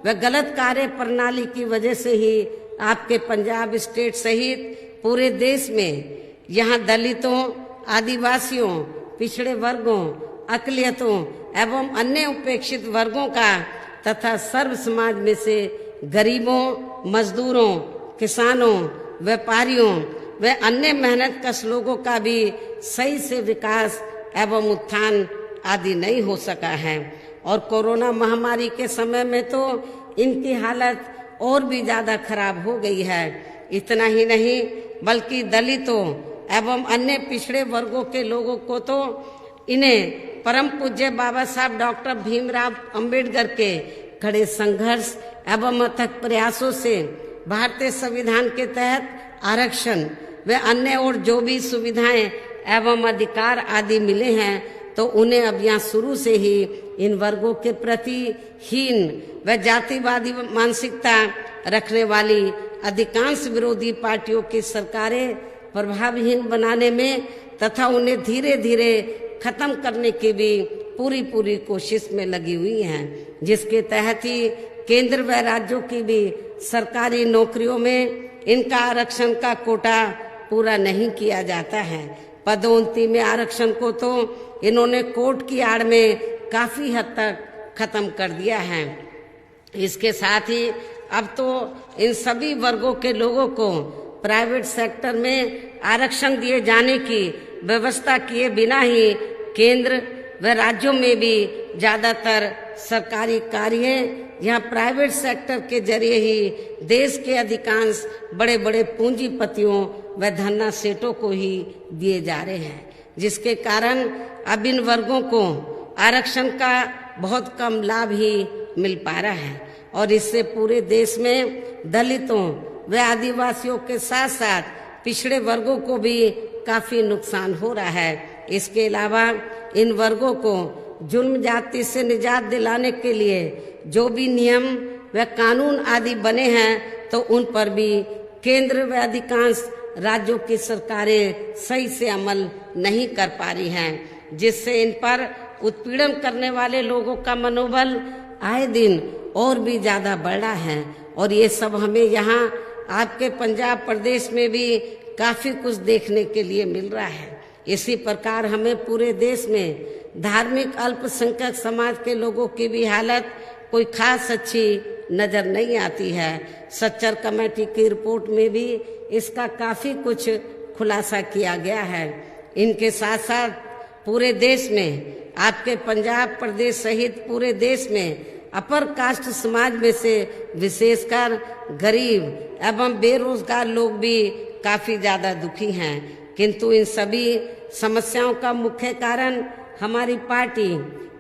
व गलत कार्य प्रणाली की वजह से ही आपके पंजाब स्टेट सहित पूरे देश में यहाँ दलितों, आदिवासियों, पिछड़े वर्गों, अकलियतों एवं अन्य उपेक्षित वर्गों का तथा सर्व समाज में से गरीबों, मजदूरों, किसानों, व्यापारियों व अन्य मेहनतकश लोगों का भी सही से विकास एवं उत्थान आदि नहीं हो सका है। और कोरोना महामारी के समय में तो इनकी हालत और भी ज्यादा खराब हो गई है। इतना ही नहीं बल्कि दलितों एवं अन्य पिछड़े वर्गों के लोगों को तो इन्हें परम पूज्य बाबा साहब डॉक्टर भीमराव अंबेडकर के कड़े संघर्ष एवं अथक प्रयासों से भारतीय संविधान के तहत आरक्षण व अन्य और जो भी सुविधाएं एवं अधिकार आदि मिले हैं, तो उन्हें अब यहाँ शुरू से ही इन वर्गों के प्रति हीन व जातिवादी मानसिकता रखने वाली अधिकांश विरोधी पार्टियों की सरकारें प्रभावहीन बनाने में तथा उन्हें धीरे धीरे खत्म करने की भी पूरी कोशिश में लगी हुई हैं, जिसके तहत ही केंद्र व राज्यों की भी सरकारी नौकरियों में इनका आरक्षण का कोटा पूरा नहीं किया जाता है। पदोन्नति में आरक्षण को तो इन्होंने कोर्ट की आड़ में काफी हद तक खत्म कर दिया है। इसके साथ ही अब तो इन सभी वर्गों के लोगों को प्राइवेट सेक्टर में आरक्षण दिए जाने की व्यवस्था किए बिना ही केंद्र व राज्यों में भी ज्यादातर सरकारी कार्य यहाँ प्राइवेट सेक्टर के जरिए ही देश के अधिकांश बड़े बड़े पूंजीपतियों व धन्ना सेठों को ही दिए जा रहे हैं, जिसके कारण अब इन वर्गों को आरक्षण का बहुत कम लाभ ही मिल पा रहा है। और इससे पूरे देश में दलितों व आदिवासियों के साथ साथ पिछड़े वर्गों को भी काफी नुकसान हो रहा है। इसके अलावा इन वर्गों को जुल्म जाति से निजात दिलाने के लिए जो भी नियम व कानून आदि बने हैं, तो उन पर भी केंद्र व अधिकांश राज्यों की सरकारें सही से अमल नहीं कर पा रही हैं, जिससे इन पर उत्पीड़न करने वाले लोगों का मनोबल आए दिन और भी ज्यादा बढ़ रहा है। और ये सब हमें यहाँ आपके पंजाब प्रदेश में भी काफी कुछ देखने के लिए मिल रहा है। इसी प्रकार हमें पूरे देश में धार्मिक अल्पसंख्यक समाज के लोगों की भी हालत कोई खास अच्छी नजर नहीं आती है। सच्चर कमेटी की रिपोर्ट में भी इसका काफी कुछ खुलासा किया गया है। इनके साथ साथ पूरे देश में आपके पंजाब प्रदेश सहित पूरे देश में अपर कास्ट समाज में से विशेषकर गरीब एवं बेरोजगार लोग भी काफी ज्यादा दुखी हैं। किंतु इन सभी समस्याओं का मुख्य कारण हमारी पार्टी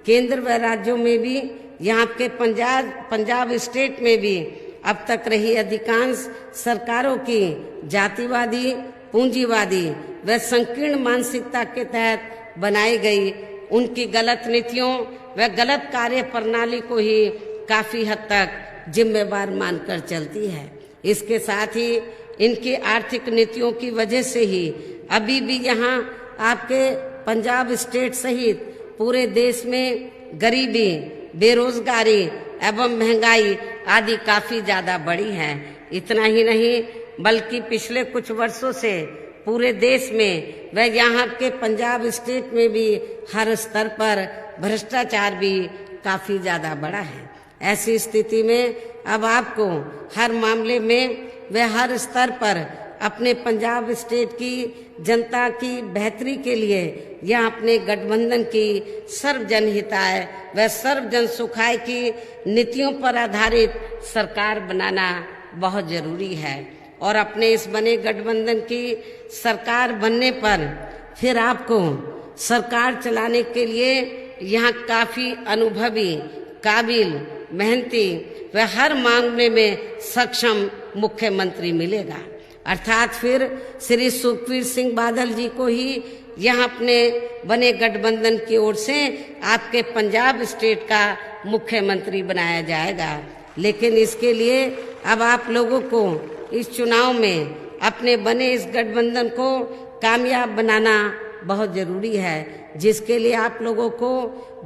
केंद्र व राज्यों में भी यहाँ के पंजाब स्टेट में भी अब तक रही अधिकांश सरकारों की जातिवादी, पूंजीवादी व संकीर्ण मानसिकता के तहत बनाई गई उनकी गलत नीतियों व गलत कार्य प्रणाली को ही काफी हद तक जिम्मेवार मानकर चलती है। इसके साथ ही इनकी आर्थिक नीतियों की वजह से ही अभी भी यहाँ आपके पंजाब स्टेट सहित पूरे देश में गरीबी, बेरोजगारी एवं महंगाई आदि काफी ज्यादा बढ़ी है। इतना ही नहीं बल्कि पिछले कुछ वर्षों से पूरे देश में व यहाँ के पंजाब स्टेट में भी हर स्तर पर भ्रष्टाचार भी काफी ज्यादा बढ़ा है। ऐसी स्थिति में अब आपको हर मामले में व हर स्तर पर अपने पंजाब स्टेट की जनता की बेहतरी के लिए या अपने गठबंधन की सर्वजन हिताय व सर्वजन सुखाय की नीतियों पर आधारित सरकार बनाना बहुत जरूरी है। और अपने इस बने गठबंधन की सरकार बनने पर फिर आपको सरकार चलाने के लिए यहाँ काफी अनुभवी, काबिल, मेहनती व हर मामले में सक्षम मुख्यमंत्री मिलेगा। अर्थात फिर श्री सुखबीर सिंह बादल जी को ही यहाँ अपने बने गठबंधन की ओर से आपके पंजाब स्टेट का मुख्यमंत्री बनाया जाएगा। लेकिन इसके लिए अब आप लोगों को इस चुनाव में अपने बने इस गठबंधन को कामयाब बनाना बहुत जरूरी है, जिसके लिए आप लोगों को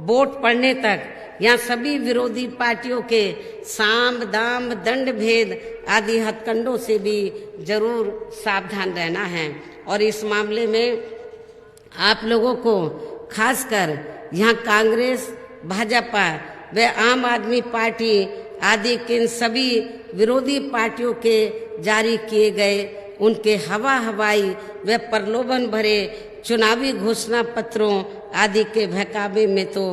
वोट पड़ने तक यहाँ सभी विरोधी पार्टियों के साम दाम दंड भेद आदि हथकंडों से भी जरूर सावधान रहना है। और इस मामले में आप लोगों को खासकर यहाँ कांग्रेस, भाजपा व आम आदमी पार्टी आदि के इन सभी विरोधी पार्टियों के जारी किए गए उनके हवाई व प्रलोभन भरे चुनावी घोषणा पत्रों आदि के बहकावे में तो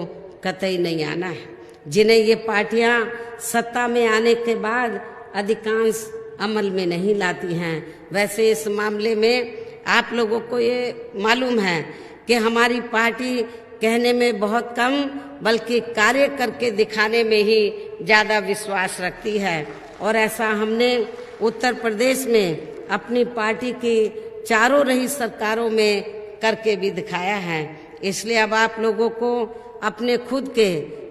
कतई नहीं आना है, जिन्हें ये पार्टियां सत्ता में आने के बाद अधिकांश अमल में नहीं लाती हैं। वैसे इस मामले में आप लोगों को ये मालूम है कि हमारी पार्टी कहने में बहुत कम बल्कि कार्य करके दिखाने में ही ज्यादा विश्वास रखती है। और ऐसा हमने उत्तर प्रदेश में अपनी पार्टी की चारों रही सरकारों में करके भी दिखाया है। इसलिए अब आप लोगों को अपने खुद के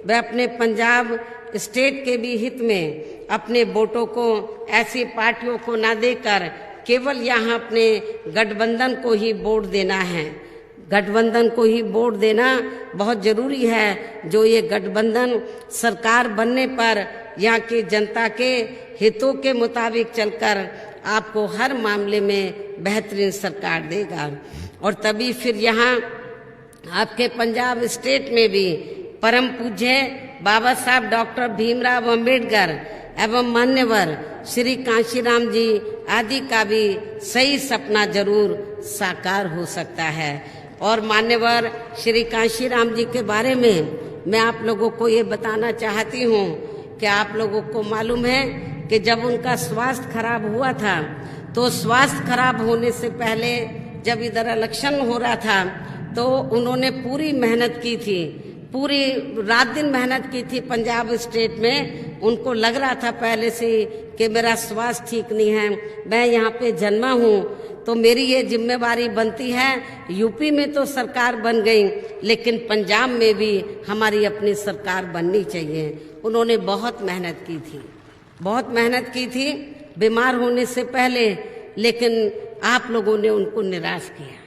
व अपने पंजाब स्टेट के भी हित में अपने वोटों को ऐसी पार्टियों को ना देकर केवल यहाँ अपने गठबंधन को ही वोट देना है। गठबंधन को ही वोट देना बहुत जरूरी है, जो ये गठबंधन सरकार बनने पर यहाँ की जनता के हितों के मुताबिक चलकर आपको हर मामले में बेहतरीन सरकार देगा। और तभी फिर यहाँ आपके पंजाब स्टेट में भी परम पूज्य बाबा साहब डॉक्टर भीमराव अंबेडकर एवं मान्यवर श्री कांशीराम जी आदि का भी सही सपना जरूर साकार हो सकता है। और मान्यवर श्री कांशीराम जी के बारे में मैं आप लोगों को ये बताना चाहती हूँ कि आप लोगों को मालूम है कि जब उनका स्वास्थ्य खराब हुआ था तो स्वास्थ्य खराब होने से पहले जब इधर इलेक्शन हो रहा था तो उन्होंने पूरी मेहनत की थी, पूरी रात दिन मेहनत की थी पंजाब स्टेट में। उनको लग रहा था पहले से कि मेरा स्वास्थ्य ठीक नहीं है, मैं यहाँ पे जन्मा हूँ तो मेरी ये जिम्मेवारी बनती है। यूपी में तो सरकार बन गई लेकिन पंजाब में भी हमारी अपनी सरकार बननी चाहिए। उन्होंने बहुत मेहनत की थी, बहुत मेहनत की थी बीमार होने से पहले, लेकिन आप लोगों ने उनको निराश किया,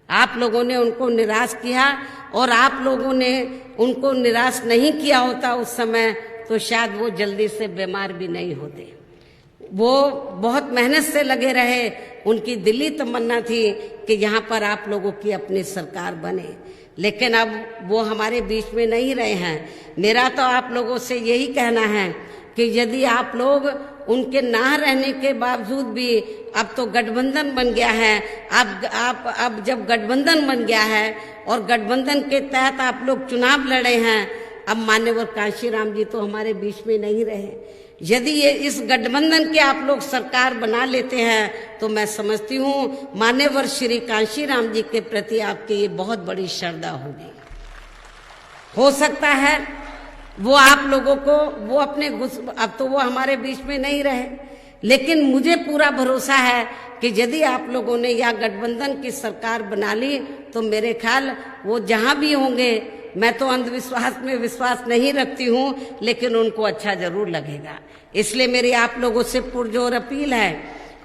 आप लोगों ने उनको निराश किया। और आप लोगों ने उनको निराश नहीं किया होता उस समय तो शायद वो जल्दी से बीमार भी नहीं होते। वो बहुत मेहनत से लगे रहे, उनकी दिली तमन्ना थी कि यहाँ पर आप लोगों की अपनी सरकार बने, लेकिन अब वो हमारे बीच में नहीं रहे हैं। मेरा तो आप लोगों से यही कहना है कि यदि आप लोग उनके ना रहने के बावजूद भी अब तो गठबंधन बन गया है, अब जब गठबंधन बन गया है और गठबंधन के तहत आप लोग चुनाव लड़े हैं, अब मान्यवर कांशीराम जी तो हमारे बीच में नहीं रहे। यदि ये इस गठबंधन के आप लोग सरकार बना लेते हैं तो मैं समझती हूँ मान्यवर श्री कांशीराम जी के प्रति आपकी ये बहुत बड़ी श्रद्धा होगी। हो सकता है वो आप लोगों को वो अपने अब तो वो हमारे बीच में नहीं रहे, लेकिन मुझे पूरा भरोसा है कि यदि आप लोगों ने या गठबंधन की सरकार बना ली तो मेरे ख्याल वो जहां भी होंगे मैं तो अंधविश्वास में विश्वास नहीं रखती हूँ, लेकिन उनको अच्छा जरूर लगेगा। इसलिए मेरी आप लोगों से पुरजोर अपील है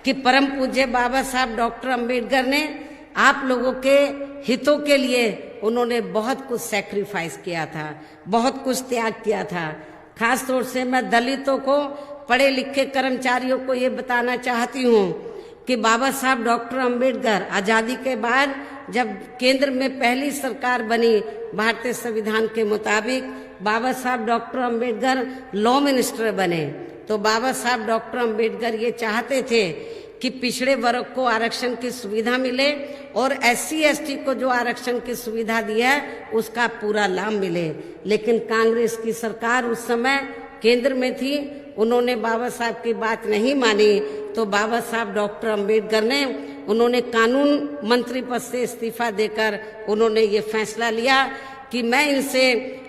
कि परम पूज्य बाबा साहब डॉक्टर अंबेडकर ने आप लोगों के हितों के लिए उन्होंने बहुत कुछ सैक्रिफाइस किया था, बहुत कुछ त्याग किया था। खास तौर से मैं दलितों को, पढ़े लिखे कर्मचारियों को ये बताना चाहती हूँ कि बाबा साहब डॉक्टर अंबेडकर आजादी के बाद जब केंद्र में पहली सरकार बनी भारतीय संविधान के मुताबिक, बाबा साहब डॉक्टर अंबेडकर लॉ मिनिस्टर बने। तो बाबा साहब डॉक्टर अंबेडकर ये चाहते थे कि पिछड़े वर्ग को आरक्षण की सुविधा मिले और SC ST को जो आरक्षण की सुविधा दी है उसका पूरा लाभ मिले। लेकिन कांग्रेस की सरकार उस समय केंद्र में थी, उन्होंने बाबा साहब की बात नहीं मानी। तो बाबा साहब डॉक्टर अंबेडकर ने उन्होंने कानून मंत्री पद से इस्तीफा देकर उन्होंने ये फैसला लिया कि मैं इनसे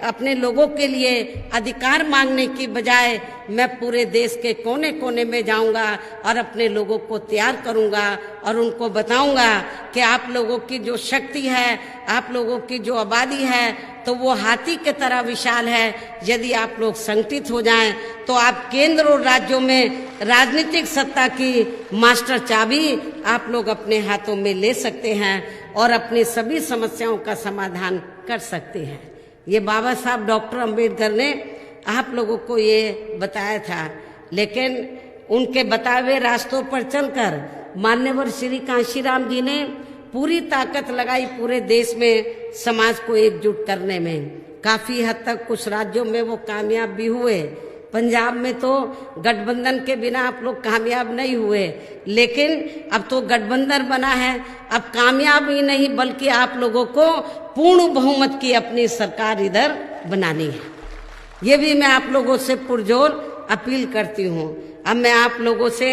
अपने लोगों के लिए अधिकार मांगने की बजाय मैं पूरे देश के कोने कोने में जाऊंगा और अपने लोगों को तैयार करूंगा और उनको बताऊंगा कि आप लोगों की जो शक्ति है, आप लोगों की जो आबादी है, तो वो हाथी के तरह विशाल है। यदि आप लोग संगठित हो जाएं तो आप केंद्र और राज्यों में राजनीतिक सत्ता की मास्टर चाबी आप लोग अपने हाथों में ले सकते हैं और अपनी सभी समस्याओं का समाधान कर सकते हैं। ये बाबा साहब डॉक्टर अंबेडकर ने आप लोगों को ये बताया था। लेकिन उनके बताए हुए रास्तों पर चलकर मान्यवर श्री कांशीराम जी ने पूरी ताकत लगाई पूरे देश में समाज को एकजुट करने में। काफी हद तक कुछ राज्यों में वो कामयाब भी हुए। पंजाब में तो गठबंधन के बिना आप लोग कामयाब नहीं हुए, लेकिन अब तो गठबंधन बना है। अब कामयाब ही नहीं बल्कि आप लोगों को पूर्ण बहुमत की अपनी सरकार इधर बनानी है। ये भी मैं आप लोगों से पुरजोर अपील करती हूँ। अब मैं आप लोगों से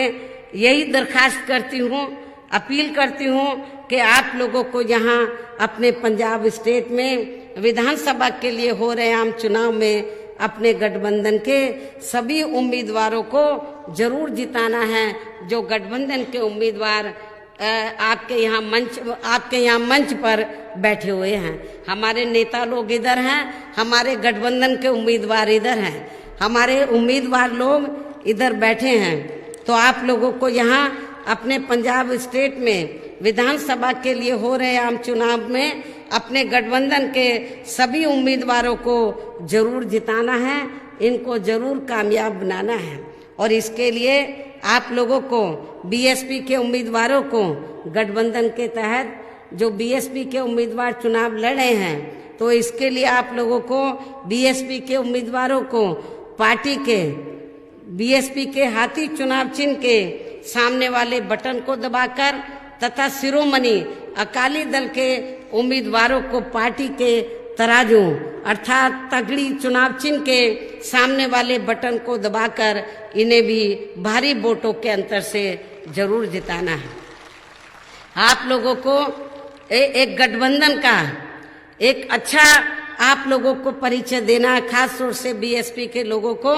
यही दरखास्त करती हूँ, अपील करती हूँ कि आप लोगों को यहाँ अपने पंजाब स्टेट में विधानसभा के लिए हो रहे आम चुनाव में अपने गठबंधन के सभी उम्मीदवारों को जरूर जिताना है। जो गठबंधन के उम्मीदवार आपके यहाँ मंच पर बैठे हुए हैं, हमारे नेता लोग इधर हैं, हमारे गठबंधन के उम्मीदवार इधर हैं, हमारे उम्मीदवार लोग इधर बैठे हैं। तो आप लोगों को यहाँ अपने पंजाब स्टेट में विधानसभा के लिए हो रहे आम चुनाव में अपने गठबंधन के सभी उम्मीदवारों को जरूर जिताना है, इनको जरूर कामयाब बनाना है। और इसके लिए आप लोगों को BSP के उम्मीदवारों को गठबंधन के तहत जो BSP के उम्मीदवार चुनाव लड़ रहे हैं, तो इसके लिए आप लोगों को BSP के उम्मीदवारों को पार्टी के BSP के हाथी चुनाव चिन्ह के सामने वाले बटन को दबाकर तथा शिरोमणि अकाली दल के उम्मीदवारों को पार्टी के तराजू अर्थात तगड़ी चुनाव चिन्ह के सामने वाले बटन को दबाकर इन्हें भी भारी वोटों के अंतर से जरूर जिताना है। आप लोगों को एक गठबंधन का एक अच्छा आप लोगों को परिचय देना है। खास तौर से BSP के लोगों को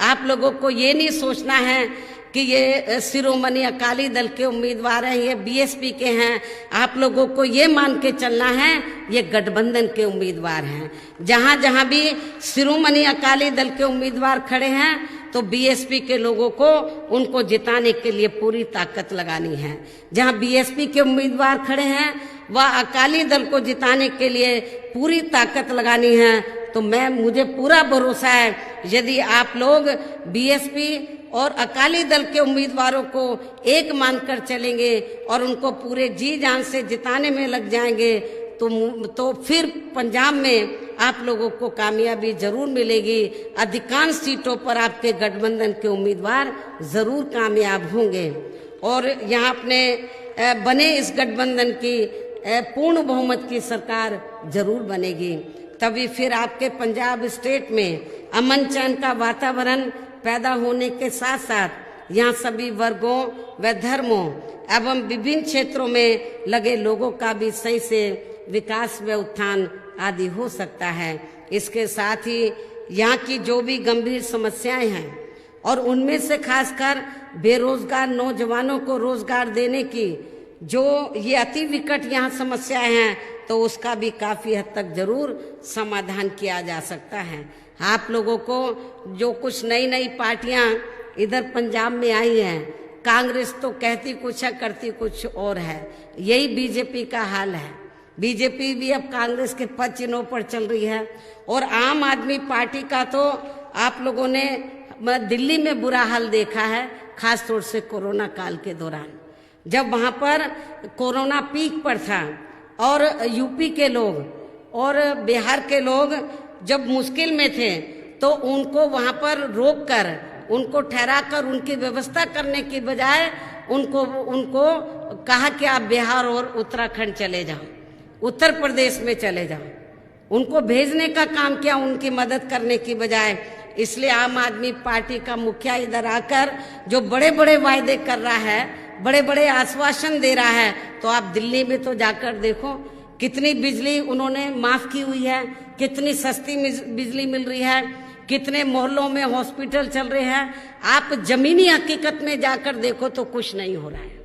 आप लोगों को ये नहीं सोचना है कि ये शिरोमणि अकाली दल के उम्मीदवार हैं, ये BSP के हैं। आप लोगों को ये मान के चलना है ये गठबंधन के उम्मीदवार हैं। जहां जहां भी शिरोमणि अकाली दल के उम्मीदवार खड़े हैं तो BSP के लोगों को उनको जिताने के लिए पूरी ताकत लगानी है। जहां BSP के उम्मीदवार खड़े हैं वह अकाली दल को जिताने के लिए पूरी ताकत लगानी है। तो मुझे पूरा भरोसा है यदि आप लोग BSP और अकाली दल के उम्मीदवारों को एक मानकर चलेंगे और उनको पूरे जी जान से जिताने में लग जाएंगे तो फिर पंजाब में आप लोगों को कामयाबी जरूर मिलेगी। अधिकांश सीटों पर आपके गठबंधन के उम्मीदवार जरूर कामयाब होंगे और यहाँ अपने बने इस गठबंधन की पूर्ण बहुमत की सरकार जरूर बनेगी। तभी फिर आपके पंजाब स्टेट में अमन चैन का वातावरण पैदा होने के साथ साथ यहाँ सभी वर्गों व धर्मों एवं विभिन्न क्षेत्रों में लगे लोगों का भी सही से विकास व उत्थान आदि हो सकता है। इसके साथ ही यहाँ की जो भी गंभीर समस्याएं हैं और उनमें से खासकर बेरोजगार नौजवानों को रोजगार देने की जो ये अति विकट यहाँ समस्याएं हैं तो उसका भी काफी हद तक जरूर समाधान किया जा सकता है। आप लोगों को जो कुछ नई नई पार्टियां इधर पंजाब में आई हैं, कांग्रेस तो कहती कुछ है करती कुछ और है, यही बीजेपी का हाल है। बीजेपी भी अब कांग्रेस के पद चिन्हों पर चल रही है। और आम आदमी पार्टी का तो आप लोगों ने दिल्ली में बुरा हाल देखा है, खास तौर से कोरोना काल के दौरान, जब वहां पर कोरोना पीक पर था और यूपी के लोग और बिहार के लोग जब मुश्किल में थे तो उनको वहां पर रोक कर, उनको ठहरा कर उनकी व्यवस्था करने की बजाय उनको कहा कि आप बिहार और उत्तराखंड चले जाओ, उत्तर प्रदेश में चले जाओ। उनको भेजने का काम किया उनकी मदद करने की बजाय। इसलिए आम आदमी पार्टी का मुखिया इधर आकर जो बड़े बड़े वायदे कर रहा है, बड़े बड़े आश्वासन दे रहा है, तो आप दिल्ली में तो जाकर देखो कितनी बिजली उन्होंने माफ की हुई है, कितनी सस्ती बिजली मिल रही है, कितने मोहल्लों में हॉस्पिटल चल रहे हैं। आप जमीनी हकीकत में जाकर देखो तो कुछ नहीं हो रहा है।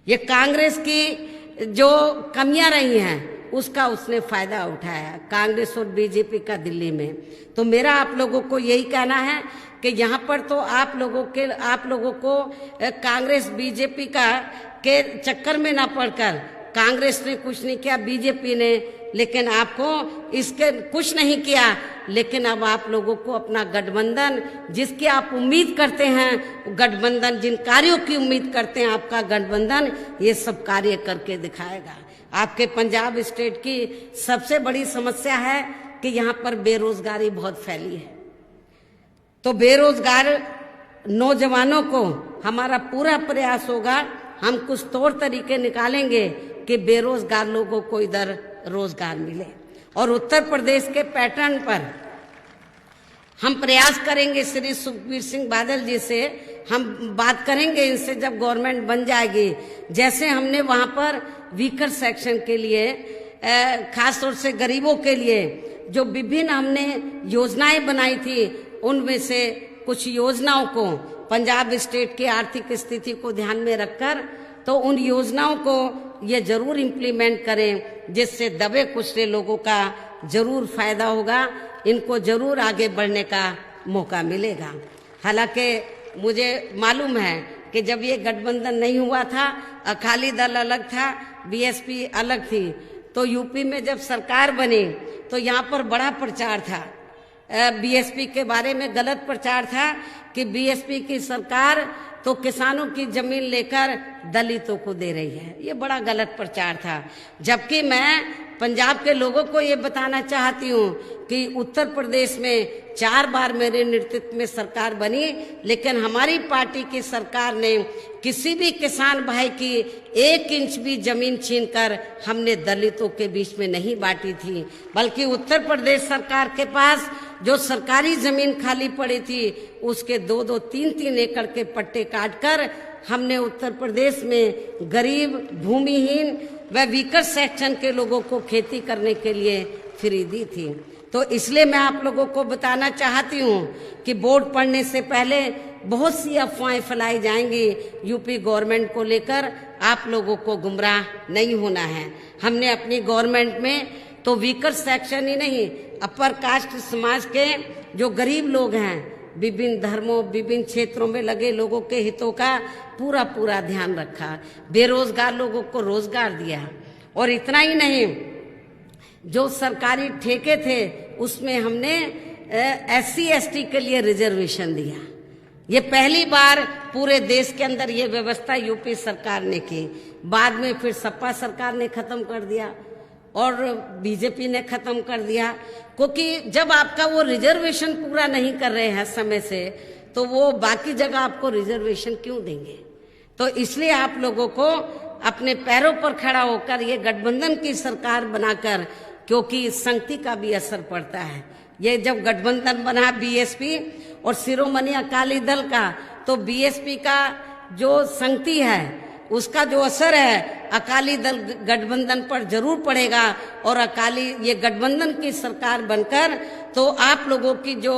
ये कांग्रेस की जो कमियां रही हैं उसका उसने फायदा उठाया, कांग्रेस और बीजेपी का दिल्ली में। तो मेरा आप लोगों को यही कहना है कि यहाँ पर तो आप लोगों को कांग्रेस बीजेपी के चक्कर में ना पड़कर, कांग्रेस ने कुछ नहीं किया, बीजेपी ने, लेकिन आपको इसके कुछ नहीं किया। लेकिन अब आप लोगों को अपना गठबंधन, जिसकी आप उम्मीद करते हैं, गठबंधन जिन कार्यों की उम्मीद करते हैं, आपका गठबंधन ये सब कार्य करके दिखाएगा। आपके पंजाब स्टेट की सबसे बड़ी समस्या है कि यहाँ पर बेरोजगारी बहुत फैली है। तो बेरोजगार नौजवानों को हमारा पूरा प्रयास होगा, हम कुछ तौर तरीके निकालेंगे कि बेरोजगार लोगों को इधर रोजगार मिले। और उत्तर प्रदेश के पैटर्न पर हम प्रयास करेंगे। श्री सुखबीर सिंह बादल जी से हम बात करेंगे, इनसे जब गवर्नमेंट बन जाएगी, जैसे हमने वहां पर वीकर सेक्शन के लिए, खास तौर से गरीबों के लिए जो विभिन्न हमने योजनाएं बनाई थी, उनमें से कुछ योजनाओं को पंजाब स्टेट की आर्थिक स्थिति को ध्यान में रखकर, तो उन योजनाओं को ये जरूर इम्प्लीमेंट करें, जिससे दबे कुचले लोगों का जरूर फायदा होगा, इनको जरूर आगे बढ़ने का मौका मिलेगा। हालांकि मुझे मालूम है कि जब ये गठबंधन नहीं हुआ था, अकाली दल अलग था, बीएसपी अलग थी, तो यूपी में जब सरकार बनी तो यहाँ पर बड़ा प्रचार था, बीएसपी के बारे में गलत प्रचार था कि बीएसपी की सरकार तो किसानों की जमीन लेकर दलितों को दे रही है। ये बड़ा गलत प्रचार था। जबकि मैं पंजाब के लोगों को ये बताना चाहती हूँ कि उत्तर प्रदेश में 4 बार मेरे नेतृत्व में सरकार बनी, लेकिन हमारी पार्टी की सरकार ने किसी भी किसान भाई की 1 इंच भी जमीन छीनकर हमने दलितों के बीच में नहीं बांटी थी, बल्कि उत्तर प्रदेश सरकार के पास जो सरकारी जमीन खाली पड़ी थी उसके 2-2, 3-3 एकड़ के पट्टे काटकर हमने उत्तर प्रदेश में गरीब, भूमिहीन व वीकर सेक्शन के लोगों को खेती करने के लिए फ्री दी थी। तो इसलिए मैं आप लोगों को बताना चाहती हूँ कि वोट पड़ने से पहले बहुत सी अफवाहें फैलाई जाएंगी यूपी गवर्नमेंट को लेकर, आप लोगों को गुमराह नहीं होना है। हमने अपनी गवर्नमेंट में तो वीकर सेक्शन ही नहीं, अपर कास्ट समाज के जो गरीब लोग हैं, विभिन्न धर्मों, विभिन्न क्षेत्रों में लगे लोगों के हितों का पूरा ध्यान रखा, बेरोजगार लोगों को रोजगार दिया। और इतना ही नहीं, जो सरकारी ठेके थे उसमें हमने SC ST के लिए रिजर्वेशन दिया। ये पहली बार पूरे देश के अंदर ये व्यवस्था यूपी सरकार ने की। बाद में फिर सपा सरकार ने खत्म कर दिया और बीजेपी ने खत्म कर दिया, क्योंकि जब आपका वो रिजर्वेशन पूरा नहीं कर रहे हैं समय से, तो वो बाकी जगह आपको रिजर्वेशन क्यों देंगे। तो इसलिए आप लोगों को अपने पैरों पर खड़ा होकर ये गठबंधन की सरकार बनाकर, क्योंकि संगति का भी असर पड़ता है। ये जब गठबंधन बना बीएसपी और शिरोमणि अकाली दल का, तो बीएसपी का जो संगति है उसका जो असर है अकाली दल गठबंधन पर जरूर पड़ेगा। और अकाली ये गठबंधन की सरकार बनकर तो आप लोगों की जो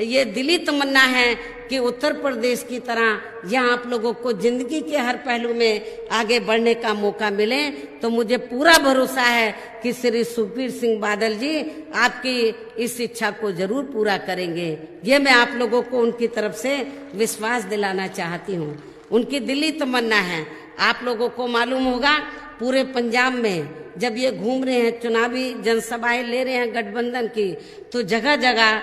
ये दिली तमन्ना है कि उत्तर प्रदेश की तरह यहाँ आप लोगों को जिंदगी के हर पहलू में आगे बढ़ने का मौका मिले, तो मुझे पूरा भरोसा है कि श्री सुखबीर सिंह बादल जी आपकी इस इच्छा को जरूर पूरा करेंगे। ये मैं आप लोगों को उनकी तरफ से विश्वास दिलाना चाहती हूँ। उनकी दिली तमन्ना है। आप लोगों को मालूम होगा पूरे पंजाब में जब ये घूम रहे हैं, चुनावी जनसभाएं ले रहे हैं गठबंधन की, तो जगह जगह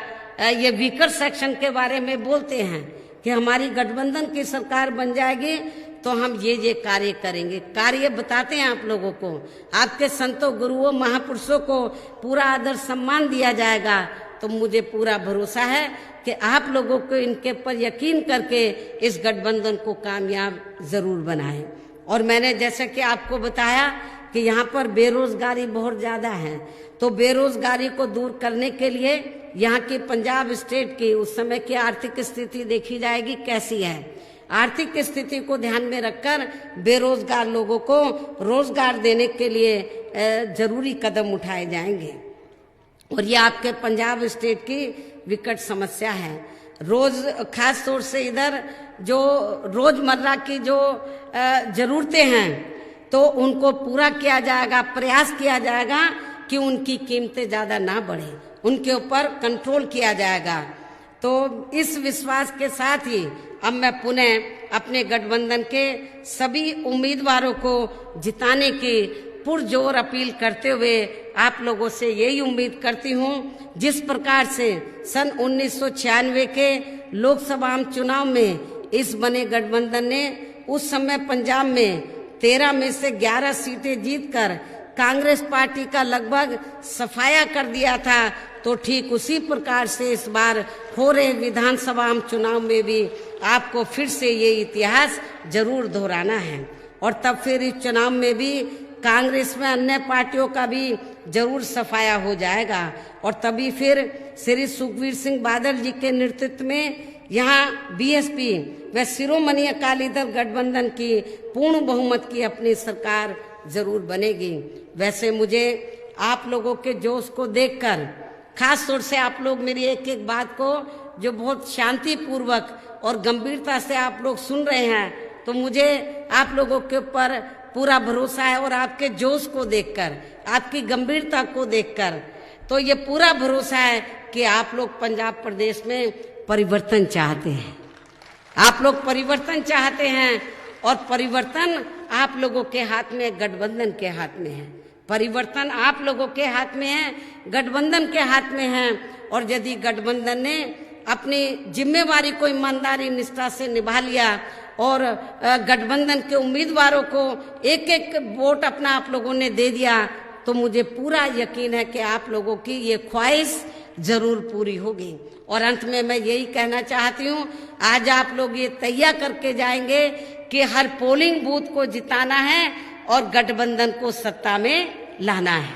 ये वीकर सेक्शन के बारे में बोलते हैं कि हमारी गठबंधन की सरकार बन जाएगी तो हम ये कार्य करेंगे। कार्य बताते हैं आप लोगों को। आपके संतों, गुरुओं, महापुरुषों को पूरा आदर सम्मान दिया जाएगा। तो मुझे पूरा भरोसा है कि आप लोगों को इनके पर यकीन करके इस गठबंधन को कामयाब जरूर बनाएं। और मैंने जैसे कि आपको बताया कि यहाँ पर बेरोजगारी बहुत ज्यादा है, तो बेरोजगारी को दूर करने के लिए यहाँ की पंजाब स्टेट की उस समय की आर्थिक स्थिति देखी जाएगी कैसी है। आर्थिक स्थिति को ध्यान में रखकर बेरोजगार लोगों को रोजगार देने के लिए जरूरी कदम उठाए जाएंगे। और ये आपके पंजाब स्टेट की विकट समस्या है। रोज खास तौर से इधर जो रोजमर्रा की जो जरूरतें हैं तो उनको पूरा किया जाएगा, प्रयास किया जाएगा कि उनकी कीमतें ज्यादा ना बढ़े, उनके ऊपर कंट्रोल किया जाएगा। तो इस विश्वास के साथ ही अब मैं पुनः अपने गठबंधन के सभी उम्मीदवारों को जिताने की पुरजोर अपील करते हुए आप लोगों से यही उम्मीद करती हूँ, जिस प्रकार से सन 1996 के लोकसभा चुनाव में इस बने गठबंधन ने उस समय पंजाब में 13 में से 11 सीटें जीतकर कांग्रेस पार्टी का लगभग सफाया कर दिया था, तो ठीक उसी प्रकार से इस बार हो रहे विधानसभा चुनाव में भी आपको फिर से ये इतिहास जरूर दोहराना है। और तब फिर इस चुनाव में भी कांग्रेस में अन्य पार्टियों का भी जरूर सफाया हो जाएगा। और तभी फिर श्री सुखबीर सिंह बादल जी के नेतृत्व में यहाँ बीएसपी व शिरोमणि अकाली दल गठबंधन की पूर्ण बहुमत की अपनी सरकार जरूर बनेगी। वैसे मुझे आप लोगों के जोश को देखकर, खास तौर से आप लोग मेरी एक एक बात को जो बहुत शांति पूर्वक और गंभीरता से आप लोग सुन रहे हैं, तो मुझे आप लोगों के ऊपर पूरा भरोसा है। और आपके जोश को देखकर, आपकी गंभीरता को देखकर तो ये पूरा भरोसा है कि आप लोग पंजाब प्रदेश में परिवर्तन चाहते हैं। आप लोग परिवर्तन चाहते हैं और परिवर्तन आप लोगों के हाथ में, गठबंधन के हाथ में है। परिवर्तन आप लोगों के हाथ में है, गठबंधन के हाथ में है। और यदि गठबंधन ने अपनी जिम्मेवारी को ईमानदारी निष्ठा से निभा लिया और गठबंधन के उम्मीदवारों को एक एक वोट अपना आप लोगों ने दे दिया, तो मुझे पूरा यकीन है कि आप लोगों की ये ख्वाहिश जरूर पूरी होगी। और अंत में मैं यही कहना चाहती हूँ, आज आप लोग ये तैयार करके जाएंगे कि हर पोलिंग बूथ को जिताना है और गठबंधन को सत्ता में लाना है।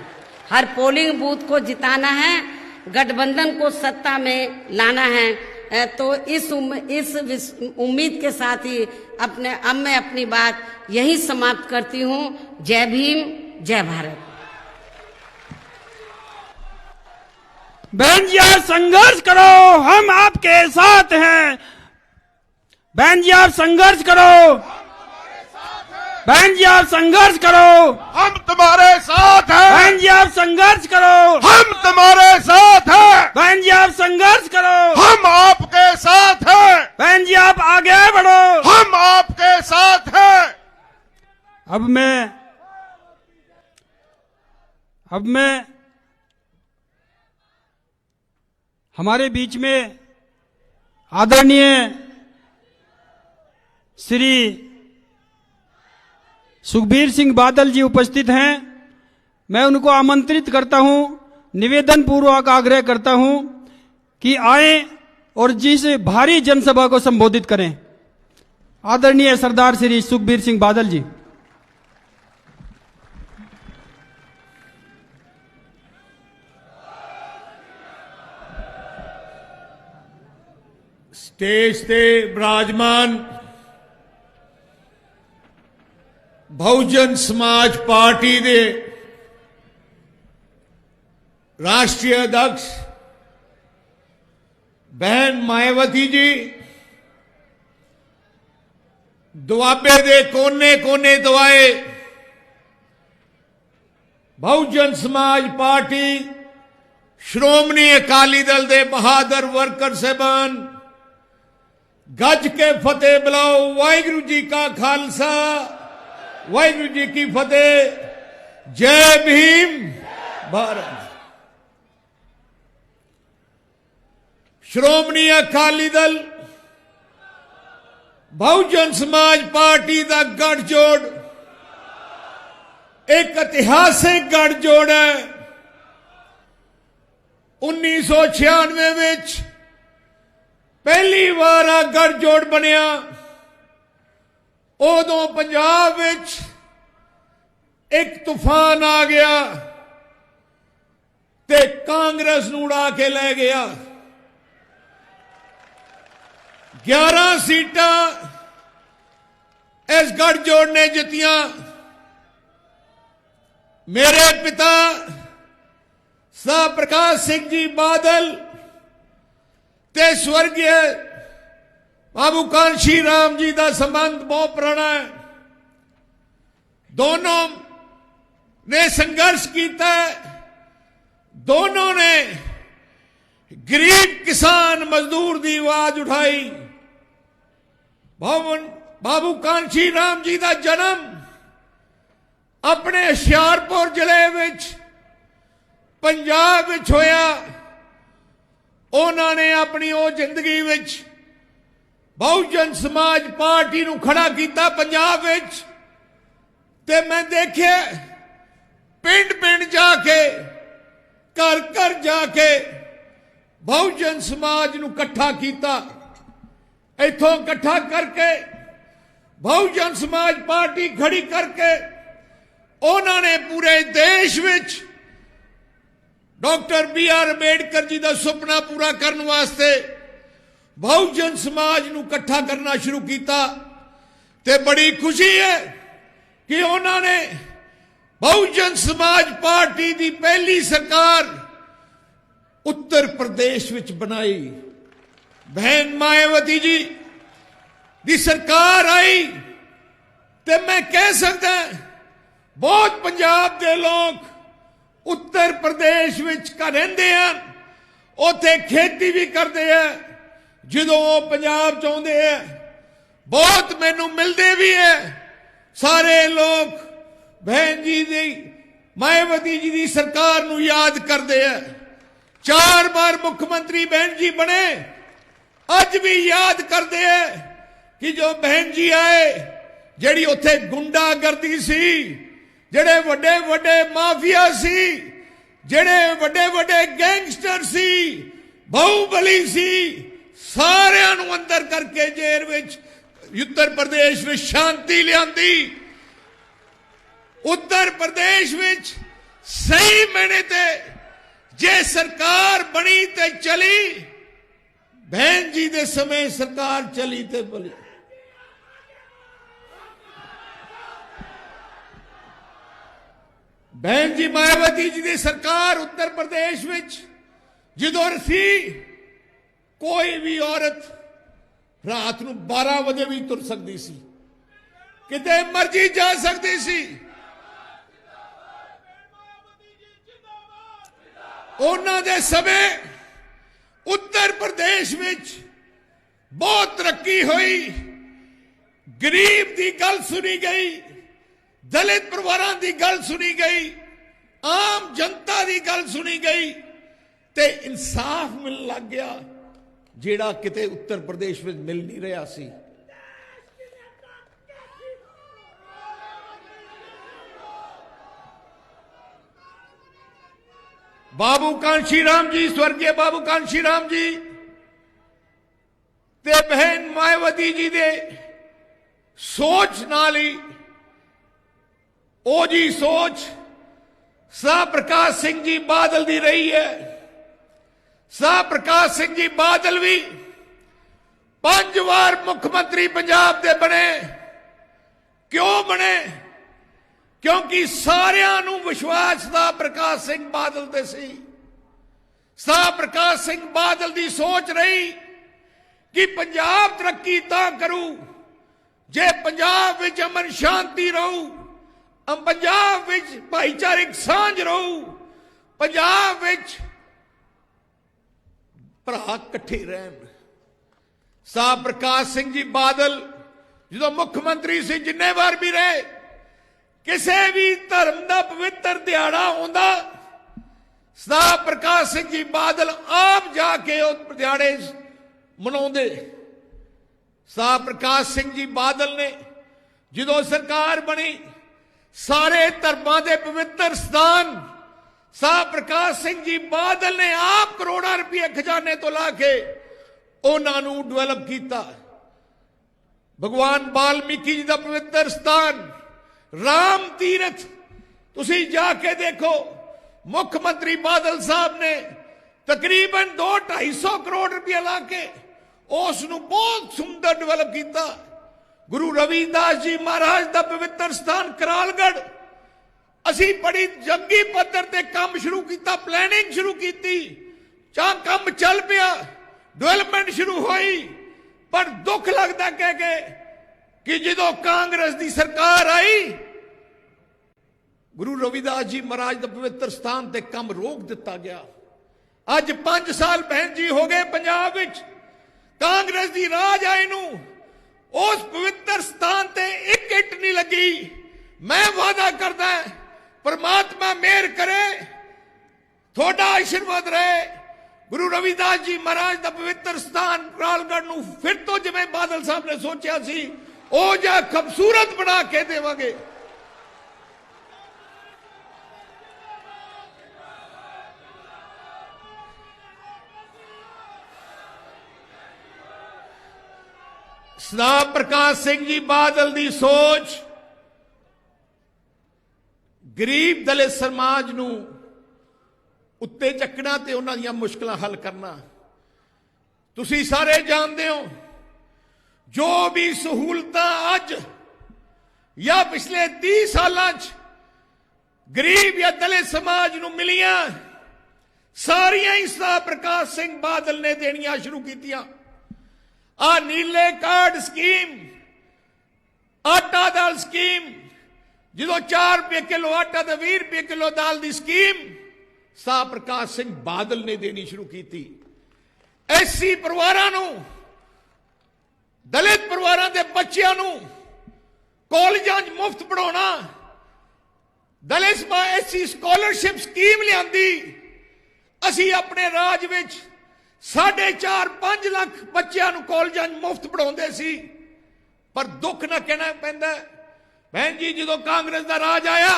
हर पोलिंग बूथ को जिताना है, गठबंधन को सत्ता में लाना है। तो इस उम्मीद के साथ ही अब मैं अपनी बात यही समाप्त करती हूँ। जय भीम, जय भारत। बहन जी आप संघर्ष करो, हम आपके साथ हैं। बहन जी आप संघर्ष करो, बहन जी आप संघर्ष करो, हम तुम्हारे साथ हैं। बहन जी आप संघर्ष करो, हम तुम्हारे साथ हैं। बहन जी आप संघर्ष करो, हम आपके साथ हैं। बहन जी आप आगे बढ़ो, हम आपके साथ हैं। अब मैं हमारे बीच में आदरणीय श्री सुखबीर सिंह बादल जी उपस्थित हैं। मैं उनको आमंत्रित करता हूं, निवेदन पूर्वक आग्रह करता हूं कि आए और जिस भारी जनसभा को संबोधित करें। आदरणीय सरदार श्री सुखबीर सिंह बादल जी। स्टेज ते विराजमान बहुजन समाज पार्टी दे राष्ट्रीय अध्यक्ष बहन मायावती जी दुआबे दे कोने कोने दवाए बहुजन समाज पार्टी श्रोमणी अकाली दल दे बहादुर वर्कर साहबान गज के फतेह बुलाओ। वाहिगुरू जी का खालसा वाहिगुरू जी की फतेह। जय भीम भारत। श्रोमणी अकाली दल बहुजन समाज पार्टी का गठजोड़ एक ऐतिहासिक गठजोड़ है। 1996 विच पहली बार आ गठजोड़ बनिया। उदों पंजाब विच एक तूफान आ गया ते कांग्रेस नूं उड़ा के ले गया। 11 सीटां इस गठजोड़ ने जितियां। मेरे पिता शाह प्रकाश सिंह जी बादल ते स्वर्गीय बाबू कांशी राम जी का संबंध बहुत पुराना है। दोनों ने संघर्ष किया। दोनों ने गरीब किसान मजदूर की आवाज उठाई। बाबू कांशी राम जी का जन्म अपने हुशियारपुर जिले विच पंजाब विच होया। उन्होंने अपनी वो जिंदगी विच बहुजन समाज पार्टी नूं खड़ा किया पंजाब विच। ते मैं देखे पिंड पिंड जाके घर घर जाके बहुजन समाज नूं इकट्ठा किया। इथों इकट्ठा करके बहुजन समाज पार्टी खड़ी करके उन्होंने पूरे देश विच डॉक्टर BR अंबेडकर जी का सुपना पूरा करने वास्ते बहुजन समाज नूं इकट्ठा करना शुरू किया। ते बड़ी खुशी है कि उन्होंने बहुजन समाज पार्टी की पहली सरकार उत्तर प्रदेश विच बनाई। बहन मायावती जी की सरकार आई ते मैं कह सकता बहुत पंजाब के लोग उत्तर प्रदेश विच रहंदे हैं, उत्थे खेती भी करते हैं। जदों वो पंजाब चाहते हैं बहुत मैनू मिलते भी है। सारे लोग बहन जी दी मायावती जी की सरकार नू याद करते हैं। 4 बार मुख्यमंत्री बहन जी बने, अज भी याद करते हैं कि जो बहन जी आए जिहड़ी उत्थे गुंडागर्दी सी, जेड़े वड्डे वड्डे माफिया सी, जेड़े वड्डे वड्डे गैंगस्टर सी, बाहुबली सी, सारियां नूं अंदर करके जेल विच उत्तर प्रदेश में शांति लियांदी। उत्तर प्रदेश विच सही मैने ते जे सरकार बनी ते चली। बहन जी दे समय सरकार चली ते बोली। बहन जी मायावती जी की सरकार उत्तर प्रदेश विच जदों सी कोई भी औरत रात नूं 12 बजे भी तुर सकती सी, किते मर्जी जा सकती सी। उन्हां दे समय उत्तर प्रदेश विच बहुत तरक्की हुई। गरीब की गल सुनी गई, दलित परिवारों की गल सुनी गई, आम जनता की गल सुनी गई ते इंसाफ मिल लग गया जेड़ा किते उत्तर प्रदेश में मिल नहीं रहा सी। बाबू कांशी राम जी, स्वर्गीय बाबू कांशी राम जी ते बहन मायावती जी दे सोच नाल ही ओ जी सोच शाह प्रकाश सिंह जी बादल दी रही है। शाह प्रकाश सिंह जी बादल भी 5 बार मुख्यमंत्री पंजाब दे बने। क्यों बने? क्योंकि सारिਆਂ ਨੂੰ ਵਿਸ਼ਵਾਸ ਦਾ ਪ੍ਰਕਾਸ਼ ਸਿੰਘ ਬਾਦਲ ਤੇ ਸੀ। ਸਰਦਾਰ ਪ੍ਰਕਾਸ਼ ਸਿੰਘ ਬਾਦਲ ਦੀ ਸੋਚ ਰਹੀ ਕਿ ਪੰਜਾਬ ਤਰੱਕੀ ਤਾਂ ਕਰੂ ਜੇ ਪੰਜਾਬ ਵਿੱਚ ਅਮਨ ਸ਼ਾਂਤੀ ਰਹੂ, ਪੰਜਾਬ ਵਿੱਚ ਭਾਈਚਾਰਕ ਸਾਂਝ ਰਹੂ, ਪੰਜਾਬ ਵਿੱਚ ਭਰਾ ਇਕੱਠੇ ਰਹਿਣ। ਸਰਦਾਰ ਪ੍ਰਕਾਸ਼ ਸਿੰਘ ਜੀ ਬਾਦਲ ਜਦੋਂ ਮੁੱਖ ਮੰਤਰੀ ਸੀ, ਜਿੰਨੇ ਵਾਰ ਵੀ ਰਹੇ, ਕਿਸੇ ਵੀ ਧਰਮ ਦਾ ਪਵਿੱਤਰ ਦਿਹਾੜਾ ਆਉਂਦਾ, ਸਰਦਾਰ ਪ੍ਰਕਾਸ਼ ਸਿੰਘ ਜੀ ਬਾਦਲ ਆਪ ਜਾ ਕੇ ਉਹ ਦਿਹਾੜੇ ਮਨਾਉਂਦੇ। ਸਰਦਾਰ ਪ੍ਰਕਾਸ਼ ਸਿੰਘ ਜੀ ਬਾਦਲ ਨੇ ਜਦੋਂ ਸਰਕਾਰ ਬਣੀ, ਸਾਰੇ ਧਰਮਾਂ ਦੇ ਪਵਿੱਤਰ ਸਥਾਨ ਸਰਦਾਰ ਪ੍ਰਕਾਸ਼ ਸਿੰਘ ਜੀ ਬਾਦਲ ਨੇ ਆਪ ਕਰੋੜਾਂ ਰੁਪਏ ਖਜ਼ਾਨੇ ਤੋਂ ਲਾ ਕੇ ਉਹਨਾਂ ਨੂੰ ਡਿਵੈਲਪ ਕੀਤਾ। ਭਗਵਾਨ ਵਾਲਮੀਕੀ ਜੀ ਦਾ ਪਵਿੱਤਰ ਸਥਾਨ ਰਾਮ ਤੀਰਥ ਤੁਸੀਂ ਜਾ ਕੇ ਦੇਖੋ, ਮੁੱਖ ਮੰਤਰੀ ਬਾਦਲ ਸਾਹਿਬ ਨੇ ਤਕਰੀਬਨ 2-250 ਕਰੋੜ ਰੁਪਏ ਲਾ ਕੇ ਉਸ ਨੂੰ ਬਹੁਤ ਸੁੰਦਰ ਡਿਵੈਲਪ ਕੀਤਾ। ਗੁਰੂ ਰਵਿਦਾਸ ਜੀ ਮਹਾਰਾਜ ਦਾ ਪਵਿੱਤਰ ਸਥਾਨ ਕਰਾਲਗੜ੍ਹ ਅਸੀਂ ਬੜੀ ਜੰਗੀ ਪੱਧਰ ਤੇ ਕੰਮ ਸ਼ੁਰੂ ਕੀਤਾ, ਪਲੈਨਿੰਗ ਸ਼ੁਰੂ ਕੀਤੀ, ਚਾਹ ਕੰਮ ਚੱਲ ਪਿਆ, ਡਿਵੈਲਪਮੈਂਟ ਸ਼ੁਰੂ ਹੋਈ। ਪਰ ਦੁੱਖ ਲੱਗਦਾ ਕਹਿ ਕੇ ਕਿ ਜਦੋਂ ਕਾਂਗਰਸ ਦੀ ਸਰਕਾਰ ਆਈ, ਗੁਰੂ ਰਵਿਦਾਸ ਜੀ ਮਹਾਰਾਜ ਦਾ ਪਵਿੱਤਰ ਸਥਾਨ ਤੇ ਕੰਮ ਰੋਕ ਦਿੱਤਾ ਗਿਆ। ਅੱਜ 5 ਸਾਲ ਭੈਣ ਜੀ ਹੋ ਗਏ ਪੰਜਾਬ ਵਿੱਚ ਕਾਂਗਰਸ ਦੀ ਰਾਜ ਆਏ ਨੂੰ, ਉਸ ਪਵਿੱਤਰ ਸਥਾਨ ਤੇ ਇੱਕ ਇੱਟ ਨਹੀਂ ਲੱਗੀ। ਮੈਂ ਵਾਅਦਾ ਕਰਦਾ परमात्मा मेहर करे, थोड़ा आशीर्वाद रहे, गुरु रविदास जी महाराज का पवित्र स्थान करालगढ़ नूं फिर तो जिवें बादल साहब ने सोचा सी ओ जा खूबसूरत बना के देवांगे। सरदार प्रकाश सिंह जी बादल की सोच गरीब दलित समाज नूं उत्ते चकना ते उन्हां दीयां मुश्किलां हल करना। तुसीं सारे जानते हो जो भी सहूलतां अज या पिछले 30 सालां गरीब या दलित समाज नूं मिलियां, सारियां ही सरदार प्रकाश सिंह बादल ने देनियां शुरू कीतियां। आ नीले कार्ड स्कीम, आटा दाल स्कीम, जो 4 रुपये किलो आटा तो 20 रुपये किलो दाल की स्कीम सरदार प्रकाश सिंह बादल ने देनी शुरू की थी। एससी परिवारों नूं, दलित परिवारों के बच्चों नूं कॉलेजां च मुफ्त पढ़ाना, दलित एससी स्कॉलरशिप स्कीम लियांदी। असी अपने राज विच 4.5 लाख बच्चों नूं कॉलेजां च मुफ्त पढ़ाउंदे सी। पर दुख ना कहना पैंदा बहन जी, जो कांग्रेस का राज आया,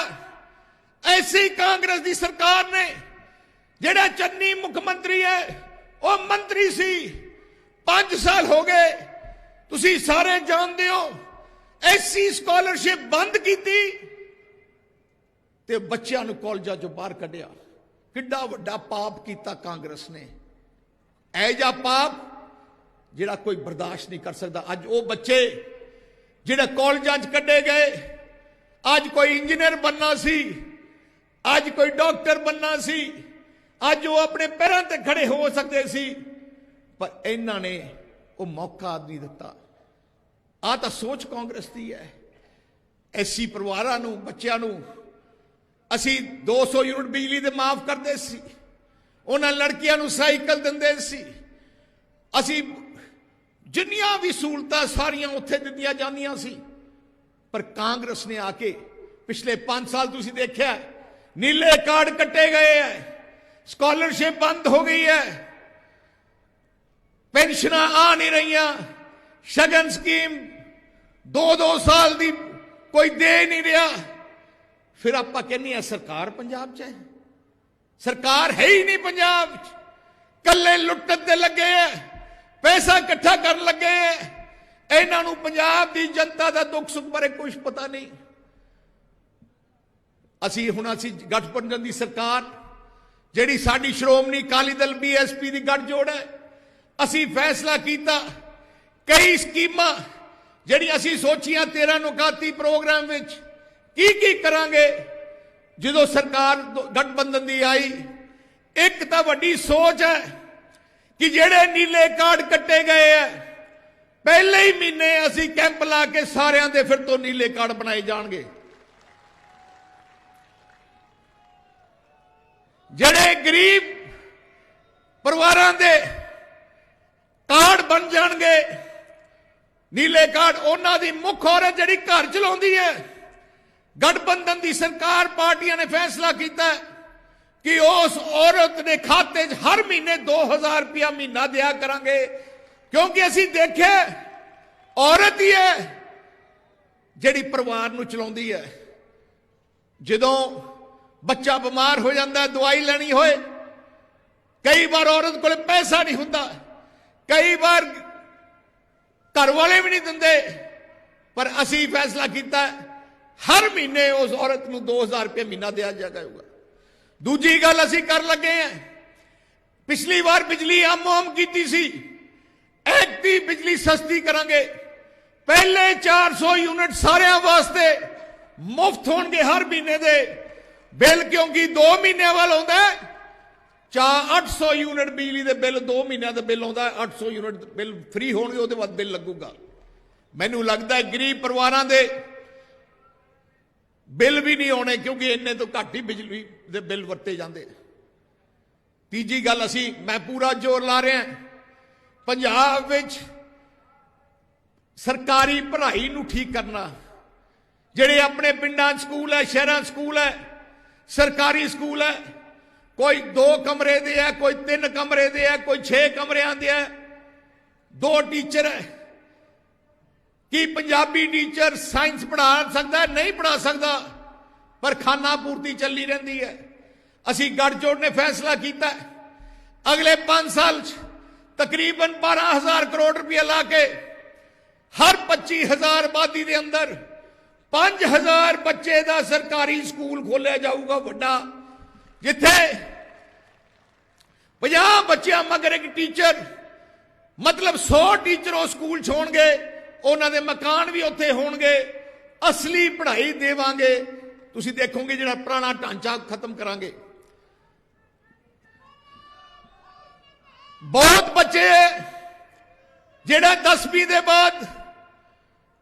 ऐसी कांग्रेस की सरकार ने जेड़ा चन्नी मुख्यमंत्री है वह मंत्री सी, 5 साल हो गए। तुसी सारे जानते हो एससी स्कॉलरशिप बंद की ते बच्चों को कॉलेजों चों बाहर कढ़िया। किड्डा वड्डा पाप किया कांग्रेस ने, ऐजा पाप जिहड़ा कोई बर्दाश्त नहीं कर सकता। अज वो बच्चे जिहड़े कॉलेजां च कढ़े गए, अज कोई इंजीनियर बनना सी, अज कोई डॉक्टर बनना सी, अज वो अपने पैरों ते खड़े हो सकते सी, पर इन्हां ने वो मौका नहीं दिता। आ तां सोच कांग्रेस दी है। एससी परिवारां नूं, बच्चिआं नूं असी 200 यूनिट बिजली दे माफ करदे सी, उन्हां लड़कियां नूं साइकिल दिंदे सी, असी जिन्नियां भी सहूलतां सारियां उत्थे दित्तियां जांदियां सी। पर कांग्रेस ने आके पिछले 5 साल तुसीं देखिआ नीले कार्ड कट्टे गए हैं, स्कॉलरशिप बंद हो गई है, पेंशन आ नहीं रही, शगन स्कीम 2-2 साल दी कोई दे नहीं रहा। फिर आपां कहने हैं सरकार पंजाब च है, सरकार है ही नहीं पंजाब च, कल्ले लुट्टन ते लगे है, पैसा इकट्ठा कर लगे है। इन्हां नूं पंजाब दी जनता दा दुख सुख बारे कुछ पता नहीं। असी गठबंधन दी सरकार जिहड़ी साडी श्रोमणी अकाली दल BSP दी गठजोड़ है, असी फैसला कीता कई स्कीमां जिहड़ी असी सोचियां 13 नुकाती प्रोग्राम विच की करांगे जो सरकार गठबंधन की आई। एक तो वड्डी सोच है कि जेड़े नीले कार्ड कट्टे गए हैं पहले ही महीने असी कैंप ला के सारिਆਂ ਦੇ फिर तो नीले कार्ड बनाए जाएंगे। जेड़े गरीब परिवारों के कार्ड बन जाएंगे नीले कार्ड, उन्हां दी मुख औरत जिहड़ी घर चलाउंदी है, गठबंधन की सरकार पार्टियां ने फैसला किया कि उस औरत ने खाते च हर महीने 2000 रुपया महीना दिया करांगे, क्योंकि असी देखे औरत ही है जिहड़ी परिवार नूं चलाउंदी है। जदों बच्चा बीमार हो जाता, दवाई लैनी होए, कई बार औरत को पैसा नहीं हुंदा, कई बार घर वाले भी नहीं दिंदे, पर असी फैसला किया हर महीने उस औरत को 2000 रुपये महीना दिया जाएगा। दूजी गल असी कर लगे हैं, पिछली बार बिजली आम की सी, ऐकती बिजली सस्ती करांगे। पहले 400 यूनिट सारे वास्ते मुफ्त होंगे हर महीने दे बिल, क्योंकि 2 महीने वाल आता है 800 यूनिट बिजली के बिल 2 महीनों का बिल आता है, 800 यूनिट बिल फ्री होंगे, उसके बाद बिल लगूगा। मैनू लगता है गरीब परिवारों के बिल भी नहीं आने, क्योंकि इन्ने तो घट ही बिजली के बिल वरते जाते। तीजी गल असी मैं पूरा जोर ला रहा पंजाब विच सरकारी पढ़ाई नूं ठीक करना। जिहड़े अपने पिंडां स्कूल है, शहरां स्कूल है, सरकारी स्कूल है, कोई 2 कमरे दे है, कोई 3 कमरे दे है, कोई 6 कमरियां दे है, 2 टीचर है। कि पंजाबी टीचर साइंस पढ़ा सकता है? नहीं पढ़ा सकता, पर खाना पूर्ति चली रहती है। असी गठजोड़ ने फैसला किया अगले 5 साल तकरीबन 12,000 करोड़ रुपया ला के हर 25,000 आबादी के अंदर 5,000 बच्चे का सरकारी स्कूल खोलिया जाऊगा वड्डा, जिथे 50 बच्चों मगर एक टीचर, मतलब 100 टीचर उस स्कूल होणगे, उन्होंने मकान भी उत्थे होणगे, असली पढ़ाई देवांगे। तुसीं देखोगे जिहड़ा पुराना ढांचा खत्म करांगे। बहुत बच्चे जिहड़े 10वीं के बाद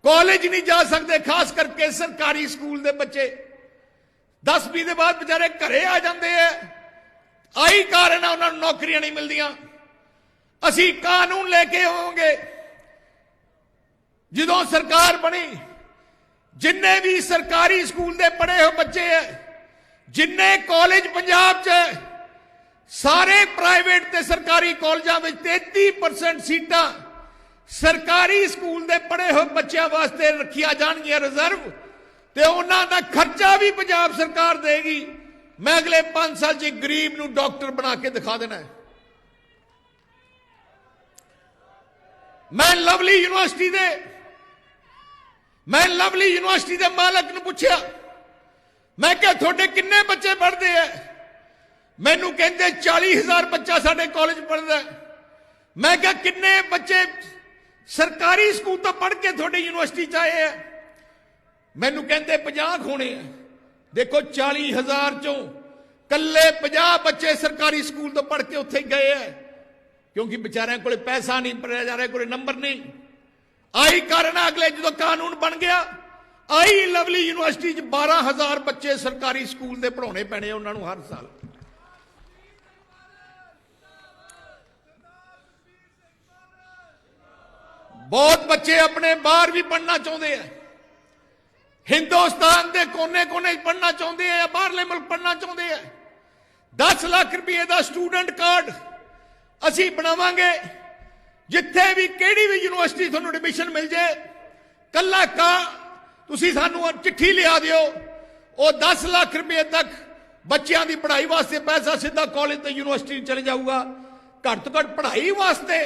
कॉलेज नहीं जा सकते, खास करके सरकारी स्कूल के बच्चे 10वीं के बाद बेचारे घरे आ जाते हैं। आई कारण है उन्होंने नौकरियां नहीं मिलदियां। असी कानून लेके आवांगे जदों सरकार बनी, जिन्ने भी सरकारी स्कूल के पढ़े हुए बच्चे है, जिन्ने कॉलेज पंजाब च सारे प्राइवेट ते सरकारी कॉलेजों में 33% सीटां सरकारी स्कूल के पढ़े हुए बच्चों वास्ते रखिया जाणगियां रिजर्व, ते उन्हां दा खर्चा भी पंजाब सरकार देगी। मैं अगले 5 साल च गरीब नूं डॉक्टर बना के दिखा देना है। मैं लवली यूनिवर्सिटी के मालक ने पूछा, मैं क्या थोड़े किन्ने बच्चे पढ़ते हैं? मैनू कहते 40,000 बच्चा साडे कॉलेज पढ़ता है। मैं क्या किन्ने बच्चे सरकारी स्कूल तो पढ़ के थोड़े यूनिवर्सिटी च आए हैं? मैनू कहते 50 होने हैं। देखो 40,000 चों कल्ले 50 बच्चे सरकारी स्कूल तो पढ़ के उत्थे गए हैं, क्योंकि बेचारियों को पैसा नहीं, पढ़ाया जा रहा, कोई नंबर नहीं। आई कारण अगले जो कानून बन गया, आई लवली यूनिवर्सिटी 12,000 बच्चे सरकारी स्कूल के पढ़ाने पैने उन्होंने हर साल। बहुत बच्चे अपने बाहर भी पढ़ना चाहते हैं, हिंदुस्तान के कोने कोने पढ़ना चाहते हैं या बाहरले मुल्क पढ़ना चाहते हैं। 10 लाख रुपये का स्टूडेंट कार्ड असी बनावांगे, जिथे भी केड़ी भी यूनिवर्सिटी तुहानूं एडमिशन मिल जाए, कल्ला का तुसीं सानूं चिट्ठी लिया दिओ, वो 10 लाख रुपये तक बच्चों की पढ़ाई वास्ते पैसा सीधा कॉलेज तो यूनिवर्सिटी चले जाऊगा। घट तो घट पढ़ाई वास्ते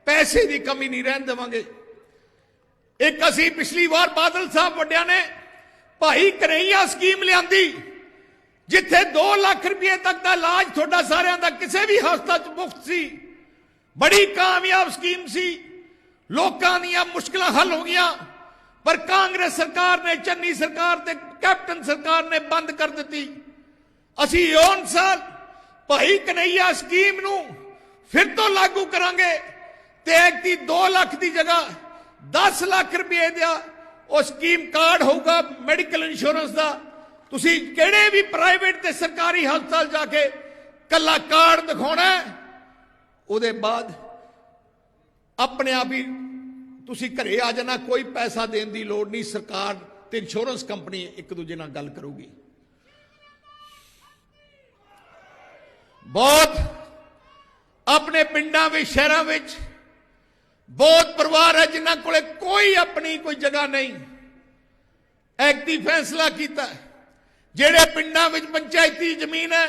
पैसे की कमी नहीं रहन देवांगे। एक असी पिछली बार बादल साहब वड्डिया ने भाई करैया स्कीम लियांदी, जिथे 2 लाख रुपये तक का इलाज थोड़ा सारिਆਂ ਦਾ किसी भी हस्पताल मुफ्त सी। बड़ी कामयाब स्कीम सी, लोगों दी मुश्किलां हल हो गई। पर कांग्रेस सरकार ने, चन्नी सरकार ते कैप्टन सरकार ने बंद कर दी। असी योन साल भाई कन्हैया स्कीम नू फिर तो लागू करांगे ते एक दी 2 लाख की जगह 10 लाख रुपये दिया वो स्कीम कार्ड होगा मैडिकल इंश्योरेंस का। तुसी किहड़े भी प्राइवेट ते सरकारी हस्पताल जाके कला कार्ड दिखाना है, उहदे बाद अपने आप ही तुसी घरे आ जाना, कोई पैसा देने की लोड़ नहीं। सरकार ते इंश्योरेंस कंपनी एक दूजे नाल गल करूगी। बहुत अपने पिंडां विच शहरां विच बहुत परिवार है जिन्हां कोले कोई अपनी कोई जगह नहीं। एक्टी फैसला किया जेड़े पिंडां विच पंचायती जमीन है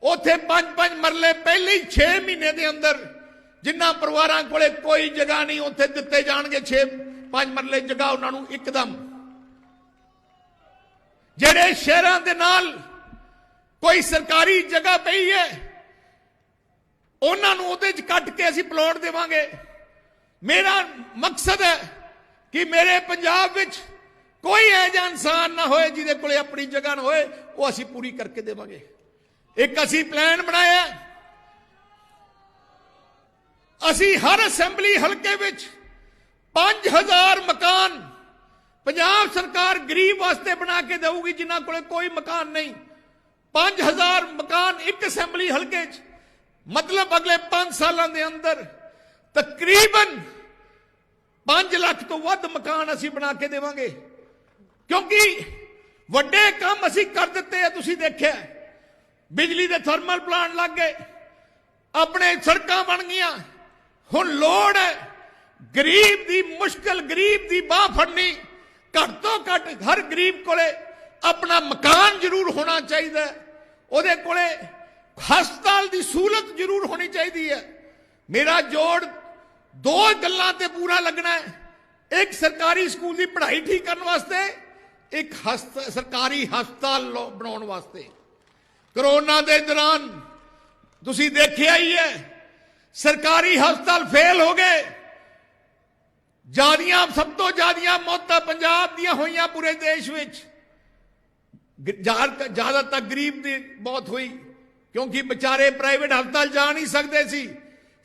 उथे 5-5 मरले पहले ही 6 महीने के अंदर जिन्हां परिवारां कोले कोई जगह नहीं उथे दिते जाणगे 6-5 मरले जगह उन्हां नूं एकदम। जेड़े शहरां दे नाल कोई सरकारी जगह पई है उन्हां नूं उहदे च कट के असीं प्लॉट देवांगे। मेरा मकसद है कि मेरे पंजाब विच कोई ऐसा इंसान ना होए जिहदे कोले अपनी जगह ना होए, वो असीं पूरी करके देवांगे। एक असीं प्लान बनाया, असीं हर असेंबली हलके विच 5000 मकान पंजाब सरकार गरीब वास्ते बना के देगी जिन्हां कोले कोई मकान नहीं। 5000 मकान एक असेंबली हलके च, मतलब अगले 5 सालों के अंदर तकरीबन 5 लाख तो वध मकान असीं बना के देवांगे। क्योंकि वड्डे काम असीं कर दिते हैं। तुसीं देखिआ बिजली के थर्मल प्लांट लग गए, अपने सड़कां बन गईयां। हुण लोड़ है गरीब की मुश्किल, गरीब की बाह फड़नी। घट तो घट हर गरीब कोले अपना मकान जरूर होना चाहिए, उहदे कोले हस्पताल की सहूलत जरूर होनी चाहिए है। मेरा जोड़ 2 गल्लां ते पूरा लगना है, एक सरकारी स्कूल की पढ़ाई ठीक करने वास्ते, एक सरकारी हस्पताल बनाने वास्ते। कोरोना के दौरान तुसीं देखिआ ही है सरकारी हस्पताल फेल हो गए। सब तो ज्यादा मौतां पंजाब दियां होईयां पूरे देश विच। ज्यादातर गरीब की मौत हुई क्योंकि बेचारे प्राइवेट हस्पताल जा नहीं सकते सी,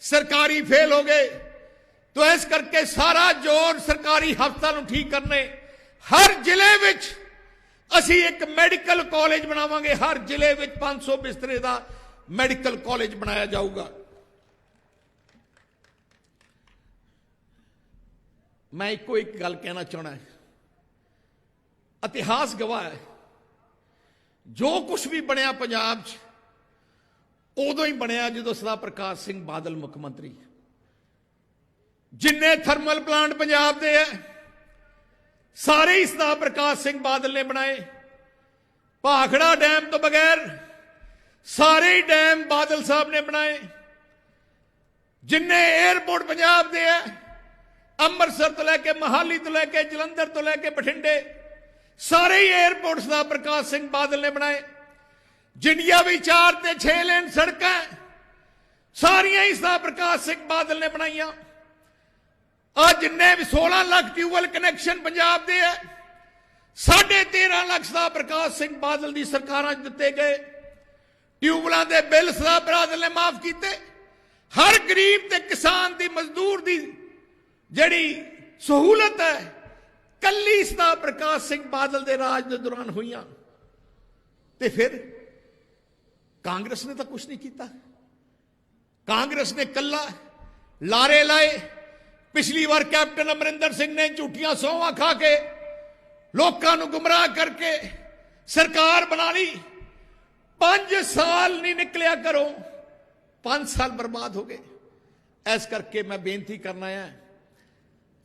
सरकारी फेल हो गए। तो इस करके सारा जोर सरकारी हस्पताल ठीक करने। हर जिले विच असी एक मेडिकल कॉलेज बनावांगे, हर जिले विच 500 बिस्तरे का मेडिकल कॉलेज बनाया जाऊगा। मैं एक गल कहना चाहना है, इतिहास गवाह है जो कुछ भी बनया पंजाब च उदों ही बनया जो सरदार प्रकाश सिंह बादल मुख्यमंत्री। जिन्ने थर्मल प्लांट पंजाब दे है सारे ही सरदार प्रकाश सिंह बादल ने बनाए। भाखड़ा डैम तो बगैर सारे ही डैम बादल साहब ने बनाए। जिन्ने एयरपोर्ट पंजाब दे है अमृतसर तो लैके मोहाली तो लैके जलंधर तो लैके बठिंडे सारे ही एयरपोर्ट सरदार प्रकाश सिंह बादल ने बनाए। जिंडिया भी 4 ते 6 लेन सड़क सारिया ही सरदार प्रकाश सिंह बादल ने बनाइया। आज जिन्ने भी 16 लाख ट्यूबवैल कनैक्शन पंजाब दे है 13.5 लाख सरदार प्रकाश सिंह बादल की सरकारां दिते गए। ट्यूबवैलों के बिल सरदार बादल ने माफ किए। हर गरीब ते किसान दी मजदूर दी जिहड़ी सहूलत है कली सरदार प्रकाश सिंह बादल के राज के दौरान हुई। ते फिर कांग्रेस ने तो कुछ नहीं किया। कांग्रेस ने कला लारे लाए। पिछली बार कैप्टन अमरिंदर सिंह ने झूठियां सौंवां खा के लोगों को गुमराह करके सरकार बना ली। 5 साल नहीं निकलिया करो, 5 साल बर्बाद हो गए। इस करके मैं बेनती करना है,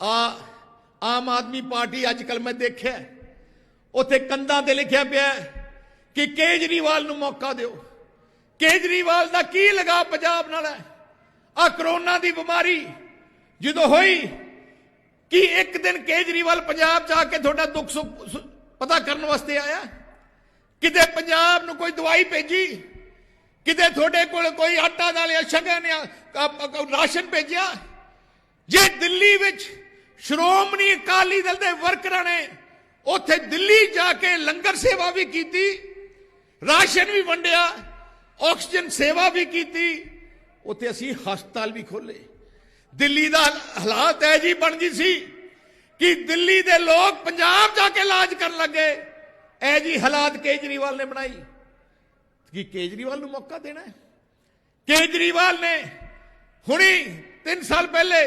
आम आदमी पार्टी अजकल मैं देखा उत्थे कंधां ते लिखिया पिया कि केजरीवाल नूं मौका दिओ। केजरीवाल का की लगा पंजाब नाल है? आ कोरोना की बीमारी जो हुई कि एक दिन केजरीवाल पंजाब जाके थोड़ा दुख सुख पता करने वास्ते आया? किते पंजाब नूं कोई दवाई भेजी? किते थोड़े कोल कोई आटा दाल या शगन या राशन भेजिया? जे दिल्ली विच ਸ਼੍ਰੋਮਣੀ ਅਕਾਲੀ ਦਲ ਦੇ ਵਰਕਰਾਂ ਨੇ ਉੱਥੇ ਦਿੱਲੀ ਜਾ ਕੇ ਲੰਗਰ ਸੇਵਾ ਵੀ ਕੀਤੀ, ਰਾਸ਼ਨ ਵੀ ਵੰਡਿਆ, ਆਕਸੀਜਨ ਸੇਵਾ ਵੀ ਕੀਤੀ। ਉੱਥੇ ਅਸੀਂ ਹਸਪਤਾਲ ਵੀ ਖੋਲੇ। ਦਿੱਲੀ ਦਾ ਹਾਲਾਤ ਐ ਜੀ ਬਣ ਗਈ ਸੀ ਕਿ ਦਿੱਲੀ ਦੇ ਲੋਕ ਪੰਜਾਬ ਜਾ ਕੇ ਇਲਾਜ ਕਰਨ ਲੱਗੇ। ਐ ਜੀ ਹਾਲਾਤ ਕੇਜਰੀਵਾਲ ਨੇ ਬਣਾਈ। ਕਿ ਕੇਜਰੀਵਾਲ ਨੂੰ ਮੌਕਾ ਦੇਣਾ ਹੈ? ਕੇਜਰੀਵਾਲ ਨੇ ਹੁਣੀ 3 ਸਾਲ ਪਹਿਲੇ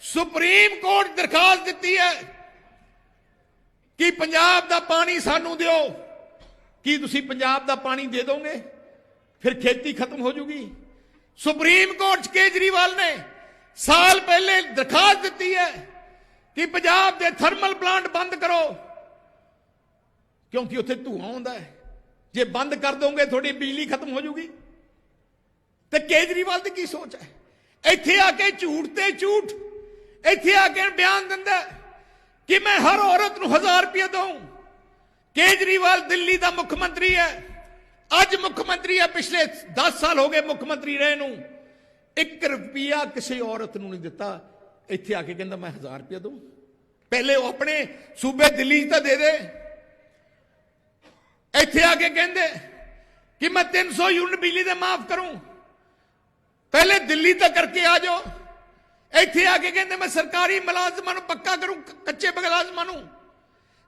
ਸੁਪਰੀਮ ਕੋਰਟ ਦਰਖਾਸਤ ਦਿੱਤੀ ਹੈ ਕਿ ਪੰਜਾਬ ਦਾ ਪਾਣੀ ਸਾਨੂੰ ਦਿਓ। ਕੀ ਤੁਸੀਂ ਪੰਜਾਬ ਦਾ ਪਾਣੀ ਦੇ ਦੋਗੇ? ਫਿਰ ਖੇਤੀ ਖਤਮ ਹੋ ਜੂਗੀ। ਸੁਪਰੀਮ ਕੋਰਟ 'ਚ ਕੇਜਰੀਵਾਲ ਨੇ ਸਾਲ ਪਹਿਲੇ ਦਰਖਾਸਤ ਦਿੱਤੀ ਹੈ ਕਿ ਪੰਜਾਬ ਦੇ ਥਰਮਲ ਪਲਾਂਟ ਬੰਦ ਕਰੋ, ਕਿਉਂਕਿ ਉੱਥੇ ਧੂਆਂ ਆਉਂਦਾ ਹੈ। ਜੇ ਬੰਦ ਕਰ ਦੋਗੇ ਤੁਹਾਡੀ ਬਿਜਲੀ ਖਤਮ ਹੋ ਜੂਗੀ। ਤੇ ਕੇਜਰੀਵਾਲ ਦੀ ਕੀ ਸੋਚ ਹੈ? ਇੱਥੇ ਆ ਕੇ ਝੂਠ ਤੇ ਝੂਠ, ਇੱਥੇ ਆ ਕੇ ਬਿਆਨ ਦਿੰਦਾ ਕਿ ਮੈਂ ਹਰ ਔਰਤ ਨੂੰ 1000 ਰੁਪਏ ਦਊਂ। ਕੇਜਰੀਵਾਲ ਦਿੱਲੀ ਦਾ ਮੁੱਖ ਮੰਤਰੀ ਹੈ, ਅੱਜ ਮੁੱਖ ਮੰਤਰੀ ਹੈ, ਪਿਛਲੇ 10 ਸਾਲ ਹੋ ਗਏ ਮੁੱਖ ਮੰਤਰੀ ਰਹੇ ਨੂੰ। 1 ਰੁਪਿਆ ਕਿਸੇ ਔਰਤ ਨੂੰ ਨਹੀਂ ਦਿੱਤਾ। ਇੱਥੇ ਆ ਕੇ ਕਹਿੰਦਾ ਮੈਂ 1000 ਰੁਪਏ ਦਊਂ। ਪਹਿਲੇ ਉਹ ਆਪਣੇ ਸੂਬੇ ਦਿੱਲੀ 'ਚ ਤਾਂ ਦੇ ਦੇ। ਇੱਥੇ ਆ ਕੇ ਕਹਿੰਦੇ ਕਿ ਮੈਂ 300 ਯੂਨਿਟ ਬਿਜਲੀ ਦੇ ਮਾਫ ਕਰੂੰ। ਪਹਿਲੇ ਦਿੱਲੀ ਤੱਕ ਕਰਕੇ ਆ ਜਾਓ। ਇੱਥੇ ਆ ਕੇ ਕਹਿੰਦੇ ਮੈਂ ਸਰਕਾਰੀ ਮੁਲਾਜ਼ਮਾਂ ਨੂੰ ਪੱਕਾ ਕਰੂੰ, ਕੱਚੇ ਮੁਲਾਜ਼ਮਾਂ ਨੂੰ।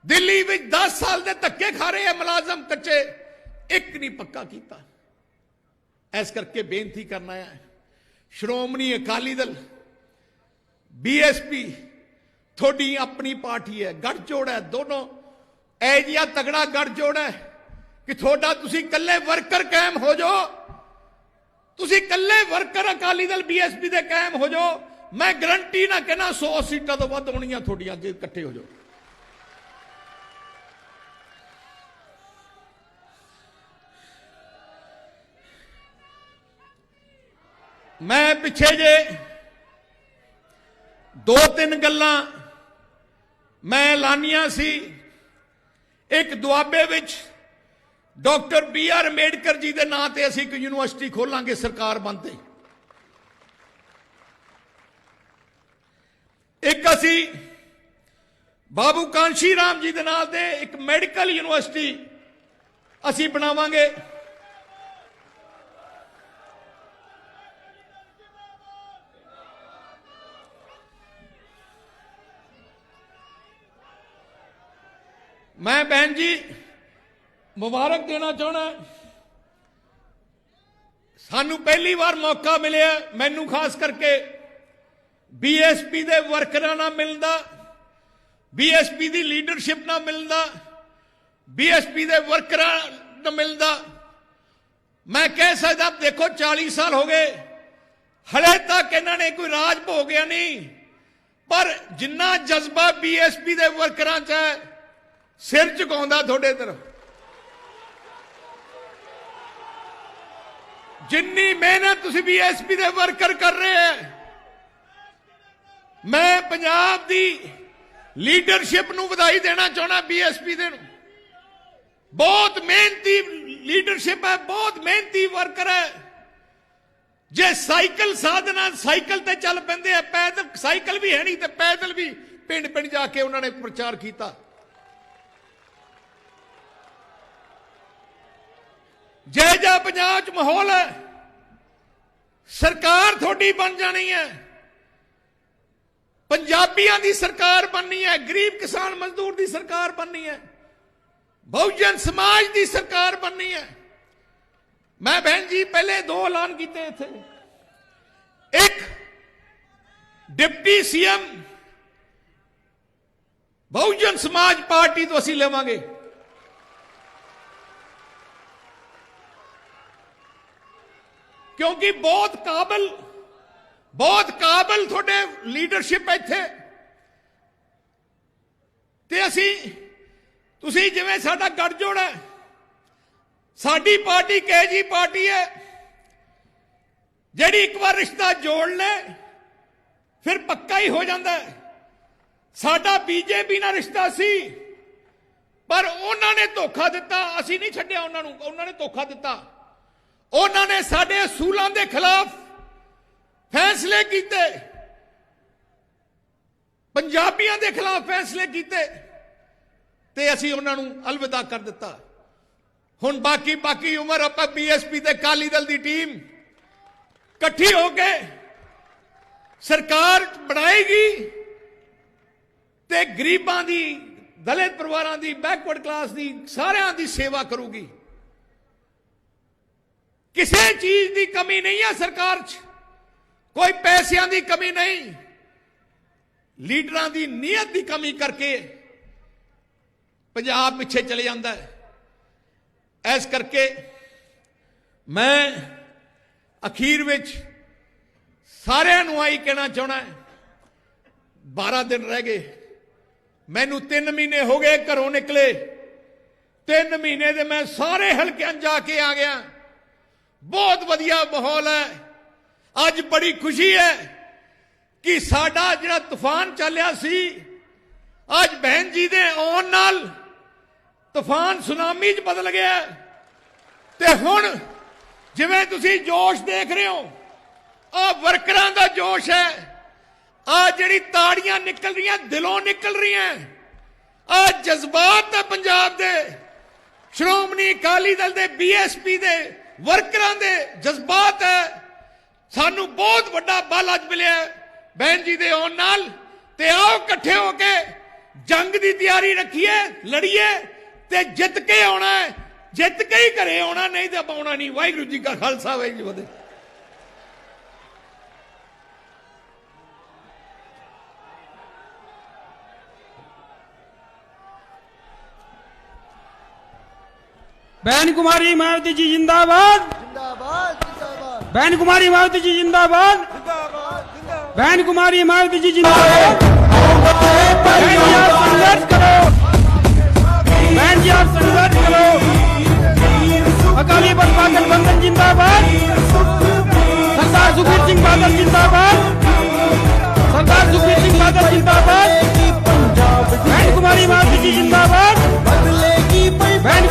ਦਿੱਲੀ ਵਿੱਚ 10 ਸਾਲ ਦੇ ਧੱਕੇ ਖਾ ਰਹੇ ਆ ਮੁਲਾਜ਼ਮ ਕੱਚੇ, ਇੱਕ ਨਹੀਂ ਪੱਕਾ ਕੀਤਾ। ਇਸ ਕਰਕੇ ਬੇਨਤੀ ਕਰਨਾ ਹੈ, ਸ਼੍ਰੋਮਣੀ ਅਕਾਲੀ ਦਲ, ਬੀਐਸਪੀ ਤੁਹਾਡੀ ਆਪਣੀ ਪਾਰਟੀ ਹੈ, ਗੱਠਜੋੜ ਹੈ ਦੋਨੋਂ। ਐ ਜਿਹਾ ਤਗੜਾ ਗੱਠਜੋੜ ਹੈ ਕਿ ਤੁਹਾਡਾ ਤੁਸੀਂ ਇਕੱਲੇ ਵਰਕਰ ਕਾਇਮ ਹੋ ਜਾਓ, ਤੁਸੀਂ ਇਕੱਲੇ ਵਰਕਰ ਅਕਾਲੀ ਦਲ ਬੀਐਸਪੀ ਦੇ ਕਾਇਮ ਹੋ ਜਾਓ। ਮੈਂ ਗਰੰਟੀ ਨਾ ਕਹਿਣਾ 100 ਸੀਟਾਂ ਤੋਂ ਵੱਧ ਹੋਣੀਆਂ ਤੁਹਾਡੀਆਂ ਜੇ ਇਕੱਠੇ ਹੋ ਜਾਓ। ਮੈਂ ਪਿੱਛੇ ਜੇ 2-3 ਗੱਲਾਂ ਮੈਂ ਐਲਾਨੀਆਂ ਸੀ। ਇੱਕ ਦੁਆਬੇ ਵਿੱਚ ਡਾਕਟਰ BR ਅੰਬੇਡਕਰ ਜੀ ਦੇ ਨਾਂ ਤੇ ਅਸੀਂ ਇੱਕ ਯੂਨੀਵਰਸਿਟੀ ਖੋਲਾਂਗੇ ਸਰਕਾਰ ਬਣਦੇ। ਇੱਕ ਅਸੀਂ ਬਾਬੂ ਕਾਂਸ਼ੀ ਰਾਮ ਜੀ ਦੇ ਨਾਂ ਤੇ ਇੱਕ ਮੈਡੀਕਲ ਯੂਨੀਵਰਸਿਟੀ ਅਸੀਂ ਬਣਾਵਾਂਗੇ। मैं बहन जी मुबारक देना चाहना, सानू पहली बार मौका मिले, मैनू खास करके बीएसपी दे वर्करां नाल मिलदा, बीएसपी दी लीडरशिप नाल मिलदा, बीएसपी दे वर्करां नाल मिलदा। मैं कह सकदा देखो 40 साल हो गए, हले तक इन्होंने कोई राज भोगिया नहीं, पर जिन्ना जज्बा बीएसपी दे वर्करां च है सिर झुकाउंदा थोड़े तरफ। जिन्नी मेहनत तुसीं बीएसपी दे वर्कर कर रहे हैं, मैं पंजाब दी लीडरशिप नूं वधाई देना चाहना। बीएसपी दे बहुत मेहनती लीडरशिप है, बहुत मेहनती वर्कर है। जे साइकिल साधना साइकिल ते चल पैंदे, पैदल साइकिल भी है नहीं ते पैदल भी पिंड पिंड जाके उन्होंने प्रचार किया। जै जा पंजाब च माहौल है, सरकार थोड़ी बन जानी है, पंजाबियों की सरकार बननी है, गरीब किसान मजदूर की सरकार बननी है, बहुजन समाज की सरकार बननी है। मैं बहन जी पहले 2 ऐलान किए थे। एक deputy CM Bahujan Samaj party तो असी लेवांगे, क्योंकि बहुत काबिल थोड़े लीडरशिप इत्थे ते असी तुसी जिवें साडा गठजोड़ है, साडी पार्टी केजी पार्टी है जिहड़ी एक बार रिश्ता जोड़ ले फिर पक्का ही हो जाता है। साडा बीजेपी नाल रिश्ता सी पर उन्होंने धोखा दिता, असी नहीं छड्डिया उन्होंने, उन्होंने धोखा दिता। उन्होंने साडे असूलों के खिलाफ फैसले किए। ਪੰਜਾਬੀਆਂ ਦੇ ਖਿਲਾਫ ਫੈਸਲੇ ਕੀਤੇ ਤੇ ਅਸੀਂ ਉਹਨਾਂ ਨੂੰ ਅਲਵਿਦਾ ਕਰ ਦਿੱਤਾ। ਹੁਣ ਬਾਕੀ ਉਮਰ ਆਪਾਂ ਬੀਐਸਪੀ ਤੇ ਅਕਾਲੀ ਦਲ ਦੀ ਟੀਮ ਇਕੱਠੀ ਹੋ ਕੇ ਸਰਕਾਰ ਬਣਾਏਗੀ ਤੇ ਗਰੀਬਾਂ ਦੀ, ਦਲਿਤ ਪਰਿਵਾਰਾਂ ਦੀ, ਬੈਕਵਰਡ ਕਲਾਸ ਦੀ, ਸਾਰਿਆਂ ਦੀ ਸੇਵਾ ਕਰੂਗੀ। ਕਿਸੇ ਚੀਜ਼ ਦੀ ਕਮੀ ਨਹੀਂ ਹੈ ਸਰਕਾਰ 'ਚ, ਕੋਈ ਪੈਸਿਆਂ ਦੀ ਕਮੀ ਨਹੀਂ, ਲੀਡਰਾਂ ਦੀ ਨੀਅਤ ਦੀ ਕਮੀ ਕਰਕੇ ਪੰਜਾਬ ਪਿੱਛੇ ਚਲੇ ਜਾਂਦਾ ਹੈ। ਇਸ ਕਰਕੇ ਮੈਂ ਅਖੀਰ ਵਿੱਚ ਸਾਰਿਆਂ ਨੂੰ ਆਈ ਕਹਿਣਾ ਚਾਹਣਾ, 12 ਦਿਨ ਰਹਿ ਗਏ, ਮੈਨੂੰ 3 ਮਹੀਨੇ ਹੋ ਗਏ ਘਰੋਂ ਨਿਕਲੇ, 3 ਮਹੀਨੇ ਦੇ ਮੈਂ ਸਾਰੇ ਹਲਕਿਆਂ ਜਾ ਕੇ ਆ ਗਿਆ। ਬਹੁਤ ਵਧੀਆ ਮਾਹੌਲ ਹੈ। ਅੱਜ ਬੜੀ ਖੁਸ਼ੀ ਹੈ ਕਿ ਸਾਡਾ ਜਿਹੜਾ ਤੂਫਾਨ ਚੱਲਿਆ ਸੀ, ਅੱਜ ਬਹਿਨ ਜੀ ਦੇ ਆਉਣ ਨਾਲ ਤੂਫਾਨ ਸੁਨਾਮੀ 'ਚ ਬਦਲ ਗਿਆ ਤੇ ਹੁਣ ਜਿਵੇਂ ਤੁਸੀਂ ਜੋਸ਼ ਦੇਖ ਰਹੇ ਹੋ, ਆਹ ਵਰਕਰਾਂ ਦਾ ਜੋਸ਼ ਹੈ, ਆਹ ਜਿਹੜੀ ਤਾੜੀਆਂ ਨਿਕਲ ਰਹੀਆਂ ਦਿਲੋਂ ਨਿਕਲ ਰਹੀਆਂ, ਆਹ ਜਜ਼ਬਾਤ ਹੈ ਪੰਜਾਬ ਦੇ, ਸ਼੍ਰੋਮਣੀ ਅਕਾਲੀ ਦਲ ਦੇ, ਬੀਐਸਪੀ ਦੇ ਵਰਕਰਾਂ ਦੇ ਜਜ਼ਬਾਤ ਹੈ। ਸਾਨੂੰ ਬਹੁਤ ਵੱਡਾ ਬਲ ਅੱਜ ਮਿਲਿਆ ਬਹਿਨ ਜੀ ਦੇ ਆਉਣ ਨਾਲ ਤੇ ਆਓ ਇਕੱਠੇ ਹੋ ਕੇ ਜੰਗ ਦੀ ਤਿਆਰੀ ਰੱਖੀਏ, ਲੜੀਏ ਤੇ ਜਿੱਤ ਕੇ ਆਉਣਾ ਹੈ, ਜਿੱਤ ਕੇ ਹੀ ਘਰੇ ਆਉਣਾ, ਨਹੀਂ ਤੇ ਆਪਾਂ ਆਉਣਾ ਨਹੀਂ। ਵਾਹਿਗੁਰੂ ਜੀ ਕਾ ਖਾਲਸਾ, ਵਾਹਿਗੁਰੂ ਜੀ ਕੀ ਫਤਿਹ। बहन कुमारी मायावती जी जिंदाबाद, बहन कुमारी मायावती जी जिंदाबाद, बहन कुमारी मायावती जी जिंदाबाद। बहन जी आप संघर्ष करो, बहन जी आप संघर्ष करो। अकाली बसपा गठबंधन जिंदाबाद, सरदार सुखबीर सिंह बादल जिंदाबाद, सरदार सुखबीर सिंह बादल जिंदाबाद। बहन कुमारी मायावती जी जिंदाबाद, बहन